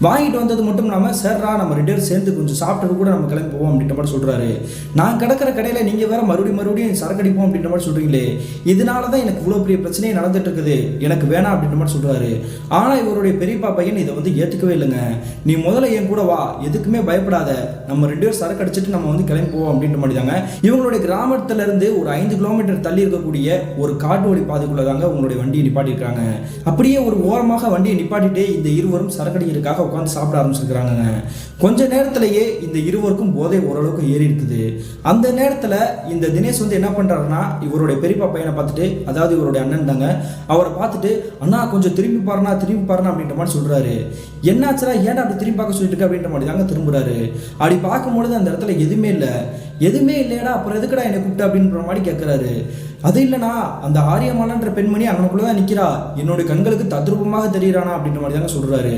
Speaker 1: வாங்கிட்டு வந்தது மட்டும் இல்லாமல், சேர்றா நம்ம 2 பேரும் சேர்ந்து கொஞ்சம் சாப்பிட்டு கூட நம்ம கிளம்பி போவோம் அப்படின்ற மாதிரி சொல்றாரு. நான் கிடக்கிற கடையில் நீங்க வேற மறுபடியும் சரக்கு அடிப்போம் அப்படின்ற மாதிரி சொல்றீங்களே, இதனால தான் எனக்கு இவ்வளோ பெரிய பிரச்சனையே நடந்துட்டு இருக்குது, எனக்கு வேணாம் அப்படின்ற மாதிரி சொல்றாரு. ஆனால் இவருடைய பெரியப்பா பையன் இதை வந்து ஏற்றுக்கவே இல்லைங்க. நீ முதல்ல என் கூட வா, எதுக்குமே பயப்படாத, நம்ம 2 பேரும் சரக்கு அடிச்சுட்டு நம்ம வந்து கிளம்பி போவோம் அப்படின்ற மாதிரி தாங்க. இவங்களுடைய கிராமத்துல இருந்து ஒரு 5 கிலோமீட்டர் தள்ளி இருக்கக்கூடிய ஒரு காட்டு வழி பாதைக்குள்ள தாங்க உங்களுடைய வண்டியை நிப்பாட்டிருக்காங்க. அப்படியே ஒரு ஓரமாக வண்டியை நிப்பாட்டிட்டு இந்த இருவரும் சரக்கடிக்கிறதுக்காக உட்காந்து சாப்பிட ஆரம்பிச்சிருக்கிறாங்க. கொஞ்ச நேரத்திலேயே இந்த இருவருக்கும் போதை ஓரளவுக்கு ஏறி இருக்குது. அந்த நேரத்தில் இந்த தினேஷ் வந்து என்ன பண்றாருன்னா, இவருடைய பெரியப்பா பையனை பார்த்துட்டு, அதாவது இவருடைய அண்ணன் தாங்க, அவரை பார்த்துட்டு, அண்ணா கொஞ்சம் திரும்பி பாருனா அப்படின்ற மாதிரி சொல்றாரு. என்னாச்சுரா, ஏன்டா அப்படி திரும்பி பார்க்க சொல்லிட்டு இருக்க அப்படின்ற மாதிரி தாங்க திரும்புறாரு. அப்படி பார்க்கும்பொழுது அந்த இடத்துல எதுவுமே இல்லையடா, அப்புறம் எதுக்குடா என்னை கூப்பிட்டு அப்படின்ற மாதிரி கேட்கிறாரு. அது இல்லைனா, அந்த ஆரியமாலான்ற பெண்மணி அங்கனக்குள்ளதான் நிற்கிறா, என்னுடைய கண்களுக்கு தத்ரூபமாக தெரியுறானா அப்படின்ற மாதிரி தாங்க சொல்றாரு.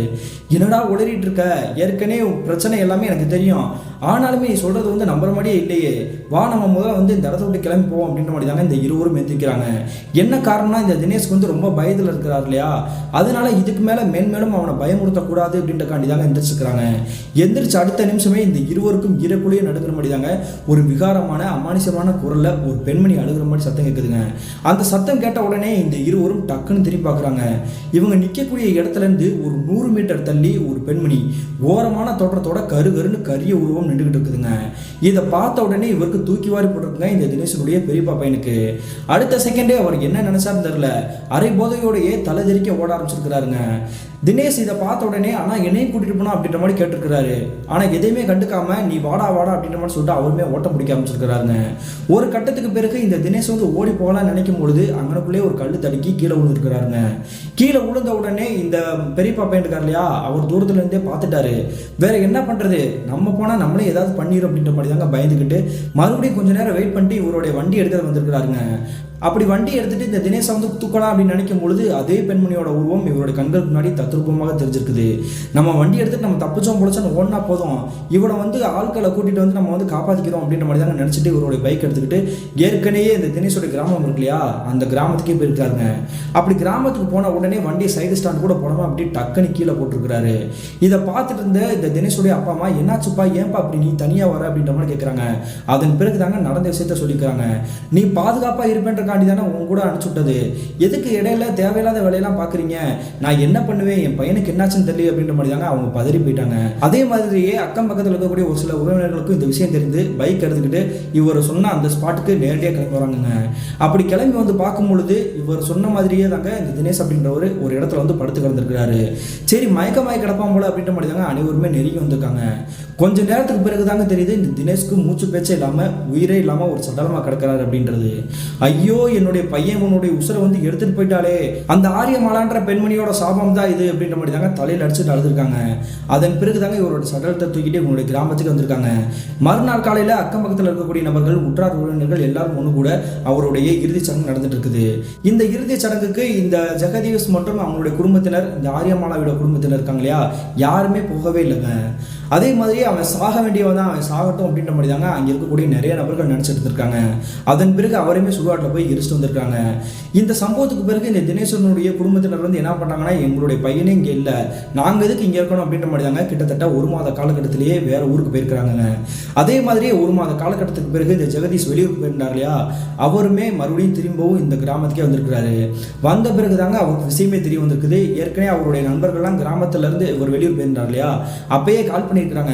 Speaker 1: என்னடா உளறிட்டு இருக்க, ஏற்கனவே பிரச்சனை எல்லாமே எனக்கு தெரியும், ஆனாலுமே நீ சொல்றது வந்து நம்புற மாதிரியே இல்லையே, வா நம்ம முதல்ல வந்து இந்த இடத்த விட்டு கிளம்பி போவோம் அப்படின்ற மாதிரி தாங்க இந்த இருவரும் எந்திரிக்கிறாங்க. என்ன காரணம்னா, இந்த தினேஷ்க்கு வந்து ரொம்ப பயத்தில் இருக்கிறார் இல்லையா, அதனால இதுக்கு மேலே மேன்மேலும் அவனை பயமுறுத்தக்கூடாது அப்படின்றக்காண்டி தாங்க எந்திரிச்சுக்கிறாங்க. எந்திரிச்சு அடுத்த நிமிஷமே இந்த இருவருக்கும் ஈரக்குள்ளேயே நடுக்கிற மாதிரி தாங்க ஒரு விகாரமான அமானுஷமான குரல்ல ஒரு பெண்மணி அழுகிற மாதிரி சத்தம் கேட்குதுங்க. அந்த சத்தம் கேட்ட உடனே இந்த இருவரும் டக்குன்னு திரும்பி பார்க்குறாங்க. இவங்க நிற்கக்கூடிய இடத்துல இருந்து ஒரு 100 மீட்டர் தள்ளி ஒரு பெண்மணி ஓரமான தோற்றத்தோட கருன்னு கரிய உருவம் நின்றுகிட்டு இருக்குதுங்க. இதை பார்த்த உடனே இவருக்கு தூக்கி வாரி போட்டிருக்குங்க இந்த தினேஷனுடைய பெரியப்பா பையனுக்கு. அடுத்த செகண்டே அவர் என்ன நினைச்சாருன்னு தெரியல, அரை போதையோடையே தலை தெறிக்க ஓட ஆரம்பிச்சிருக்கிறாருங்க. தினேஷ் இதை பார்த்த உடனே ஆனால் என்னையும் கூட்டிட்டு போனா அப்படின்ற மாதிரி கேட்டிருக்கிறாரு. ஆனால் எதையுமே கண்டுக்காம நீ வாடா அப்படின்ற மாதிரி சொல்லிட்டு அவருமே ஓட்ட முடிக்க ஆரம்பிச்சிருக்கிறாருங்க. ஒரு கட்டத்துக்கு பிறகு இந்த தினேஷ் வந்து ஓடி போகலான்னு நினைக்கும் பொழுது அங்கனக்குள்ளே ஒரு கல் தடுக்கி கீழே விழுந்துருக்கிறாருங்க. கீழே விழுந்த உடனே இந்த பெரியப்பா பையன் இருக்கார் இல்லையா, அவர் தூரத்துல இருந்தே பார்த்துட்டாரு. வேற என்ன பண்றது, நம்ம போனா நம்மளே ஏதாவது பண்ணிடும் அப்படின்ற மாதிரி தாங்க பயந்துக்கிட்டு மறுபடியும் கொஞ்ச நேரம் வெயிட் பண்ணிட்டு இவருடைய வண்டி எடுத்து வந்திருக்கிறாருங்க. அப்படி வண்டி எடுத்துட்டு இந்த தினேஷை வந்து தூக்கலாம் அப்படின்னு நினைக்கும் பொழுது அதே பெண்மணியோட உருவம் இவருடைய கண்களுக்கு முன்னாடி தத்ரூபமாக தெரிஞ்சிருக்குது. நம்ம வண்டி எடுத்துட்டு நம்ம தப்பிச்சோம் பொழைச்சோன்னு ஓடினா போதும், இவனை வந்து ஆட்களை கூட்டிட்டு வந்து நம்ம வந்து காப்பாற்றிக்கிறோம் அப்படின்ற மாதிரி தாங்க நினைச்சிட்டு இவருடைய பைக் எடுத்துக்கிட்டு ஏற்கனவே இந்த தினேஷோட கிராமம் இருக்கு இல்லையா, அந்த கிராமத்துக்கே போயிருக்காருங்க. அப்படி கிராமத்துக்கு போன உடனே வண்டியை சைடு ஸ்டாண்ட் கூட போடாம அப்படி டக்குன்னு கீழே போட்டிருக்கிறாரு. இதை பார்த்துட்டு இருந்த இந்த தினேஷோடைய அப்பா அம்மா, என்னாச்சுப்பா, ஏன்பா அப்படி நீ தனியா வர அப்படின்ற மாதிரி கேட்குறாங்க. அதன் பிறகு தாங்க நடந்த விஷயத்த சொல்லிக்கிறாங்க. நீ பாதுகாப்பா இருப்பேன்ற தானே உங்க கூட அனுப்பிச்சுட்டது, எதுக்கு இடையில தேவையில்லாத வேலையெல்லாம் பாக்குறீங்க, நான் என்ன பண்ணுவேன், என் பையனுக்கு என்னாச்சுன்னு தெரியல அப்படின்ற மாதிரி தாங்க அவங்க பதறி போயிட்டாங்க. அதே மாதிரியே அக்கம் பக்கத்தில் இருக்கக்கூடிய ஒரு சில உறவினர்களுக்கும் இந்த விஷயம் தெரிந்து பைக் எடுத்துக்கிட்டு இவர் சொன்ன அந்த ஸ்பாட்டுக்கு நேரடியாக கிளம்பி வராங்க. அப்படி கிளம்பி வந்து பார்க்கும் பொழுது இவர் சொன்ன மாதிரியே தாங்க இந்த தினேஷ் அப்படின்றவர் ஒரு இடத்துல வந்து படுத்து கிடந்திருக்கிறாரு. சரி மயக்கமாய் கிடப்பான் போல அப்படின்ற மாதிரி தாங்க அனைவருமே நெருங்கி வந்திருக்காங்க. கொஞ்ச நேரத்துக்கு பிறகு தாங்க தெரியுது இந்த தினேஷ்க்கு மூச்சு பேச்சே இல்லாம உயிரே இல்லாம ஒரு சடலமா கிடக்கிறாரு அப்படின்றது. ஐயோ, என்னுடைய பையன் உன்னுடைய உசுரை வந்து எடுத்துட்டு போயிட்டாலே, அந்த ஆரியமாலான்ற பெண்மணியோட சாபம் தான் இது அப்படின்ற மாதிரி தாங்க தலையில் அடிச்சுட்டு அழுதுருக்காங்க. அதன் பிறகு தாங்க இவரோட சடலத்தை தூக்கிட்டு இவங்களுடைய கிராமத்துக்கு வந்திருக்காங்க. மறுநாள் காலையில அக்கம் பக்கத்தில் இருக்கக்கூடிய நபர்கள், உற்றார் உறவினர்கள் எல்லாரும் ஒன்று கூட அவருடைய இறுதிச் சடங்கு நடந்துட்டு இருக்குது. இந்த இறுதிச் சடங்குக்கு இந்த ஜெகதீஷ் மற்றும் அவங்களுடைய குடும்பத்தினர், இந்த ஆரியமாலாவோட குடும்பத்தினர் இருக்காங்க இல்லையா, யாருமே போகவே இல்லைங்க. அதே மாதிரி அவன் சாக வேண்டியவன் தான், அவன் சாகட்டும் அப்படின்ற மாதிரி தாங்க அங்கே இருக்கக்கூடிய நிறைய நபர்கள் நினச்சிட்டு இருக்காங்க. அதன் பிறகு அவரையுமே சுடுகாட்டில் போய் எரிச்சிட்டு வந்திருக்காங்க. இந்த சம்பவத்துக்கு பிறகு இந்த தினேஷனுடைய குடும்பத்தினர் வந்து என்ன பண்ணாங்கன்னா, எங்களுடைய பையனே இங்கே இல்லை, நாங்கள் எதுக்கு இங்கே இருக்கணும் அப்படின்ற மாதிரி தாங்க கிட்டத்தட்ட 1 மாத காலகட்டத்திலேயே வேற ஊருக்கு போயிருக்கிறாங்க. அதே மாதிரியே 1 மாத காலகட்டத்துக்கு பிறகு இந்த ஜெகதீஷ் வெளியூருக்கு போயிருந்தார் இல்லையா, அவருமே மறுபடியும் திரும்பவும் இந்த கிராமத்துக்கே வந்திருக்கிறாரு. வந்த பிறகு தாங்க அவருக்கு விஷயமே தெரிய வந்திருக்குது. ஏற்கனவே அவருடைய நண்பர்கள்லாம் கிராமத்துல இருந்து இவர் வெளியூர் போயிருந்தார் இல்லையா, அப்பயே கால் பண்ணியிருக்கிறாங்க,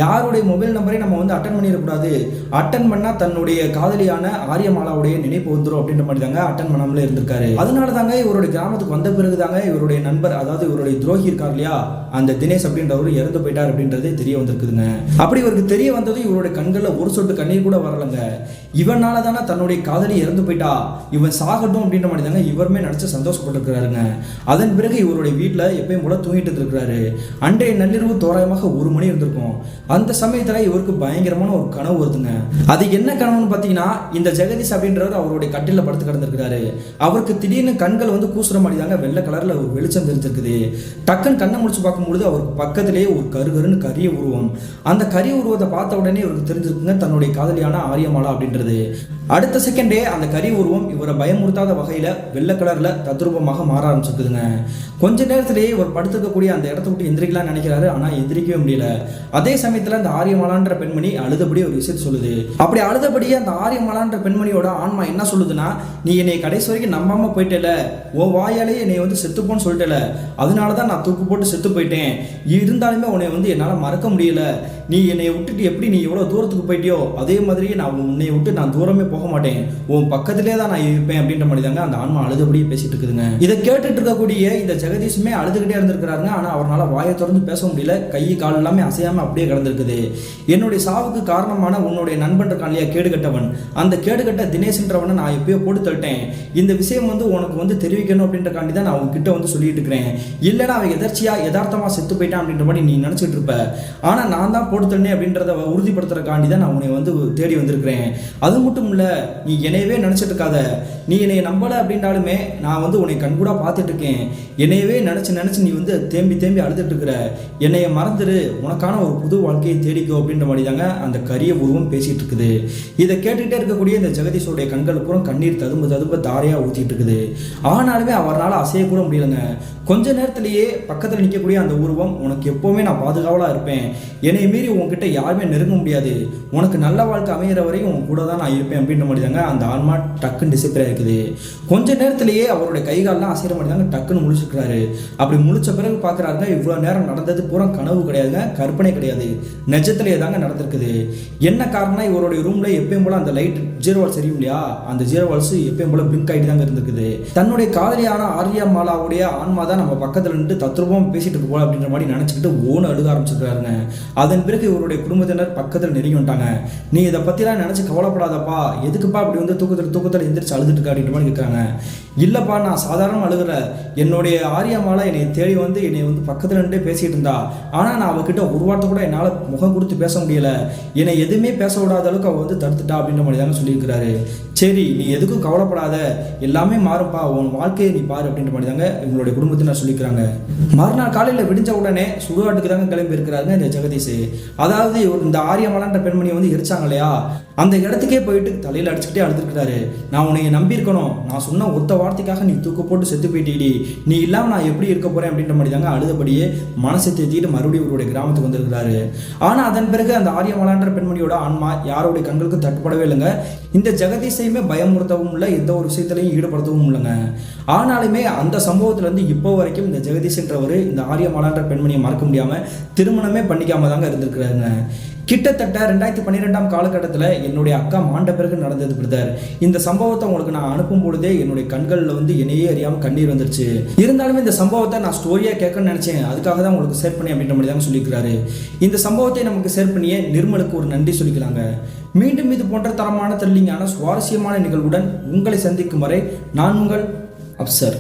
Speaker 1: யாருடைய மொபைல் நம்பரை நம்ம வந்து அட்டன் பண்ணிடக்கூடாது, அட்டன் பண்ணா தன்னுடைய காதலியான ஆரியமாலாவுடைய நினைப்பு வந்துடும் அப்படின்ற மாதிரி தாங்க அட்டன் பண்ணாமலே இருந்திருக்காரு. அதனால தாங்க இவருடைய கிராமத்துக்கு வந்த பிறகு தாங்க இவருடைய நண்பர், அதாவது இவருடைய துரோகி இருக்கார் இல்லையா, அந்த தினேஷ் அப்படின்றவர் இறந்து போயிட்டார் அப்படின்றது தெரிய வந்திருக்குதுங்க. அப்படி இவருக்கு தெரிய வந்தது இவருடைய கண்களில் ஒரு சொட்டு கண்ணீர் கூட வரலங்க. இவனால தானே தன்னுடைய காதலி இறந்து போயிட்டா, இவன் சாகட்டும் அப்படின்ற மாதிரி தாங்க இவருமே நினைச்சு சந்தோஷப்பட்டிருக்கிறாருங்க. அதன் பிறகு இவருடைய வீட்டில் எப்பயும் போல தூங்கிட்டு இருக்கிறாரு. அன்றைய நள்ளிரவு தோராயமாக 1 மணி இருந்திருக்கும். அந்த சமயத்துல இவருக்கு பயங்கரமான ஒரு கனவு வருதுங்க. அது என்ன கனவுன்னு பார்த்தீங்கன்னா, இந்த ஜெகதீஷ் அப்படின்றவர் அவருடைய கட்டில படுத்து கிடந்திருக்கிறாரு. அவருக்கு திடீர்னு கண்கள் வந்து கூசுற மாதிரி தாங்க வெள்ளை கலர்ல ஒரு வெளிச்சம் தெரிஞ்சிருக்குது. டக்குன்னு கண்ணை முடிச்சு பார்க்கும்பொழுது அவருக்கு பக்கத்திலேயே ஒரு கருகருன்னு கரிய உருவம். அந்த கரிய உருவத்தை பார்த்த உடனே இவருக்கு தெரிஞ்சிருக்குங்க தன்னுடைய காதலியான ஆரியமாலா அப்படின்றது. அடுத்த செகண்டே அந்த கரிய உருவம் இவரை பயமுறுத்தாத வகையில வெள்ளை கலர்ல தத்ரூபமாக மாற ஆரம்பிச்சிருக்குதுங்க. கொஞ்ச நேரத்திலேயே இவர் படுத்திருக்கக்கூடிய அந்த இடத்த விட்டு எந்திரிக்கலாம் நினைக்கிறாரு. ஆனா எந்திரிக்கவே முடியல. அதே சமயத்துல அந்த ஆரியமாலான்ற பெண்மணி அழுதபடி ஒரு விஷயத்தை சொல்லுது. அப்படி அழுதபடியே அந்த ஆரியமாலான்ற பெண்மணியோட ஆன்மா என்ன சொல்லுதுன்னா, நீ என்னை கடைசி வரைக்கும் நம்பாம போயிட்டல, ஓ வாயாலேயே என்னை வந்து செத்துப்போன்னு சொல்லிட்டல, அதனாலதான் நான் தூக்கு போட்டு செத்து போயிட்டேன். இருந்தாலுமே உன்னை வந்து என்னால மறக்க முடியல. நீ என்னை விட்டுட்டு எப்படி நீ எவ்வளவு தூரத்துக்கு போயிட்டியோ அதே மாதிரியே நான் உன்னை விட்டு நான் தூரமே போக மாட்டேன், உன் பக்கத்திலே தான் நான் இருப்பேன் அப்படின்ற மாதிரி தாங்க அந்த ஆன்மா அழுதபடியே பேசிட்டு இருக்குதுங்க. இதை கேட்டுட்டு இருக்கக்கூடிய இந்த ஜெகதீஷுமே அழுதுகிட்டே இருந்திருக்கிறாருங்க. ஆனா அவரால் வாயை திறந்து பேச முடியல. கை கால் எல்லாமே அசையாம அப்படியே கிடந்திருக்குது. என்னுடைய சாவுக்கு காரணமான உன்னுடைய நண்பன் இருக்கான் இல்லையா, கேடுகட்டவன், அந்த கேடுகட்ட தினேஷ்ன்றவனை நான் எப்பயோ போட்டு தள்ளிட்டேன். இந்த விஷயம் வந்து உனக்கு வந்து தெரிவிக்கணும் அப்படின்றக்காண்டி தான் நான் அவங்க கிட்ட வந்து சொல்லிட்டு இருக்கிறேன். இல்லைன்னா அவன் எதர்ச்சியா யதார்த்தமா செத்து போயிட்டான் அப்படின்ற மாதிரி நீ நினைச்சிட்டு இருப்ப. ஆனா நான் தான் போட்டு தள்ளேன் அப்படின்றத உறுதிப்படுத்துறக்காண்டி தான் நான் உன்னை வந்து தேடி வந்திருக்கிறேன். அது மட்டும் இல்ல, நீ என்னையவே நினைச்சிட்டு இருக்காத. நீ என்னை நம்பல அப்படின்றாலுமே நான் வந்து உன்னை கண்கூடா பார்த்துட்டு இருக்கேன். என்னையவே நினைச்சு நீ வந்து தேம்பி அழுதுட்டு இருக்கிற. என்னைய மறந்துரு, உனக்கான ஒரு புது வாழ்க்கையை தேடிக்கோ அப்படின்ற மாதிரி தாங்க அந்த கரிய உருவம் பேசிட்டு இருக்குது. இதை கேட்டுக்கிட்டே இருக்கக்கூடிய இந்த ஜெகதீஷோடைய கண்கள் பூரா கண்ணீர் ததும்ப தாரையா ஊத்திட்டு இருக்குது. ஆனாலுமே அவரால் அசையக்கூட முடியலங்க. கொஞ்ச நேரத்திலேயே பக்கத்தில் நிற்கக்கூடிய அந்த உருவம், உனக்கு எப்பவுமே நான் பாதுகாவலாக இருப்பேன், என்னை மீறி உங்ககிட்ட யாருமே நெருங்க முடியாது, உனக்கு நல்ல வாழ்க்கை அமைகிற வரைக்கும் உன் கூட தான் நான் இருப்பேன் அப்படின்ற மாதிரி தாங்க அந்த ஆன்மா டக்குன்னு டிசிப்பர் இருக்குது. கொஞ்ச நேரத்திலேயே அவருடைய கைகாலெலாம் அசைகிற மாதிரி தாங்க டக்குன்னு முழிச்சிருக்கிறாரு. அப்படி முழிச்ச பிறகு பார்க்குறாருங்க, இவ்வளோ நேரம் நடந்தது பூரா கனவு கிடையாதுங்க, கற்பனை கிடையாது, நிஜத்திலேயே தாங்க நடந்திருக்குது. என்ன காரணம்னா, இவருடைய ரூம்ல எப்பயும் போல அந்த லைட் ஜீரோ வால்ஸ் எரியும் இல்லையா, அந்த ஜீரோ வால்ஸ் எப்பயும் போல பிளிங்க் ஆகிட்டு தாங்க இருந்திருக்குது. தன்னுடைய காதலியான ஆரியமாலாவுடைய ஆன்மா தான் நம்ம பக்கத்துல நின்று தத்ரூபம் பேசிட்டு இருக்கு போல அப்படின்ற மாதிரி நினைச்சுக்கிட்டு ஓன அழுக ஆரம்பிச்சிருக்காருங்க. அதன் பிறகு இவருடைய குடும்பத்தினர் பக்கத்தில் நெருங்கி வந்துட்டாங்க. நீ இதை பத்திலாம் நினைச்சு கவலைப்படாதப்பா, எதுக்குப்பா அப்படி வந்து தூக்கத்தில் எந்திரிச்சு அழுதுட்டு இருக்கா அப்படின்ற மாதிரி கேட்குறாங்க. இல்லப்பா, நான் சாதாரண அழுகல, என்னுடைய ஆரியமாலா என்னை தேடி வந்து என்னை வந்து பக்கத்துல நின்று பேசிட்டு இருந்தா. ஆனா நான் அவகிட்ட ஒரு வார்த்தை கூட என்னால் முகம் கொடுத்து பேச முடியல, என்னை எதுவுமே பேச விடாத அளவுக்கு அவ வந்து தடுத்துட்டா அப்படின்ற மாதிரி தாங்க சொல்லியிருக்கிறாரு. சரி, நீ எதுக்கும் கவலைப்படாத, எல்லாமே மாறும்பா, உன் வாழ்க்கையை நீ பாரு அப்படின்ற மாதிரி தாங்க இவங்களுடைய குடும்பத்தினர் சொல்லிக்கிறாங்க. மறுநாள் காலையில் விடிஞ்ச உடனே சுடுகாட்டுக்கு தாங்க கிளம்பி இருக்கிறாருங்க இந்த ஜெகதீஷ். அதாவது இந்த ஆரியமாலான்ற பெண்மணியை வந்து எரிச்சாங்க இல்லையா, அந்த இடத்துக்கே போயிட்டு தலையில் அடிச்சுக்கிட்டே அழுதுருக்கிறாரு. நான் உன்னை நம்பியிருக்கணும், நான் சொன்ன ஒத்த வார்த்தைக்காக நீ தூக்க போட்டு செத்து போயிட்டீடி, நீ இல்லாமல் நான் எப்படி இருக்க போறேன் அப்படின்ற மாதிரி தாங்க அழுதபடியே மனசை தேத்திட்டு மறுபடியும் இவருடைய கிராமத்துக்கு வந்திருக்கிறாரு. ஆனால் அதன் பிறகு அந்த ஆரியமாலான்ற பெண்மணியோட ஆன்மா யாருடைய கண்களுக்கு தட்டுப்படவே இல்லைங்க. இந்த ஜெகதீஷையுமே பயமுறுத்தவும் இல்லை, எந்த ஒரு விஷயத்திலையும் ஈடுபடுத்தவும் இல்லைங்க. ஆனாலுமே அந்த சம்பவத்திலேருந்து இப்போ வரைக்கும் இந்த ஜெகதீஷ்ன்றவர் இந்த ஆரியமாலான்ற பெண்மணியை மறக்க முடியாமல் திருமணமே பண்ணிக்காம தாங்க இருந்திருக்கிறாருங்க. கிட்டத்தட்ட 2012 காலகட்டத்தில் என்னுடைய அக்கா மாண்ட பிறகு நடந்தது பிரதர். இந்த சம்பவத்தை உங்களுக்கு நான் அனுப்பும் பொழுதே என்னுடைய கண்களில் வந்து என்னையே அறியாமல் கண்ணீர் வந்துருச்சு. இருந்தாலுமே இந்த சம்பவத்தை நான் ஸ்டோரியாக கேட்கணும்னு நினச்சேன், அதுக்காக தான் உங்களுக்கு ஷேர் பண்ணி அப்படின்ற மாதிரி தாங்க சொல்லியிருக்கிறாரு. இந்த சம்பவத்தை நமக்கு ஷேர் பண்ணியே நிர்மலுக்கு ஒரு நன்றி சொல்லிக்கலாங்க. மீண்டும் இது போன்ற தரமான த்ரில்லிங்கான சுவாரஸ்யமான நிகழ்வுடன் உங்களை சந்திக்கும் வரை நான் உங்கள் அப்சர்.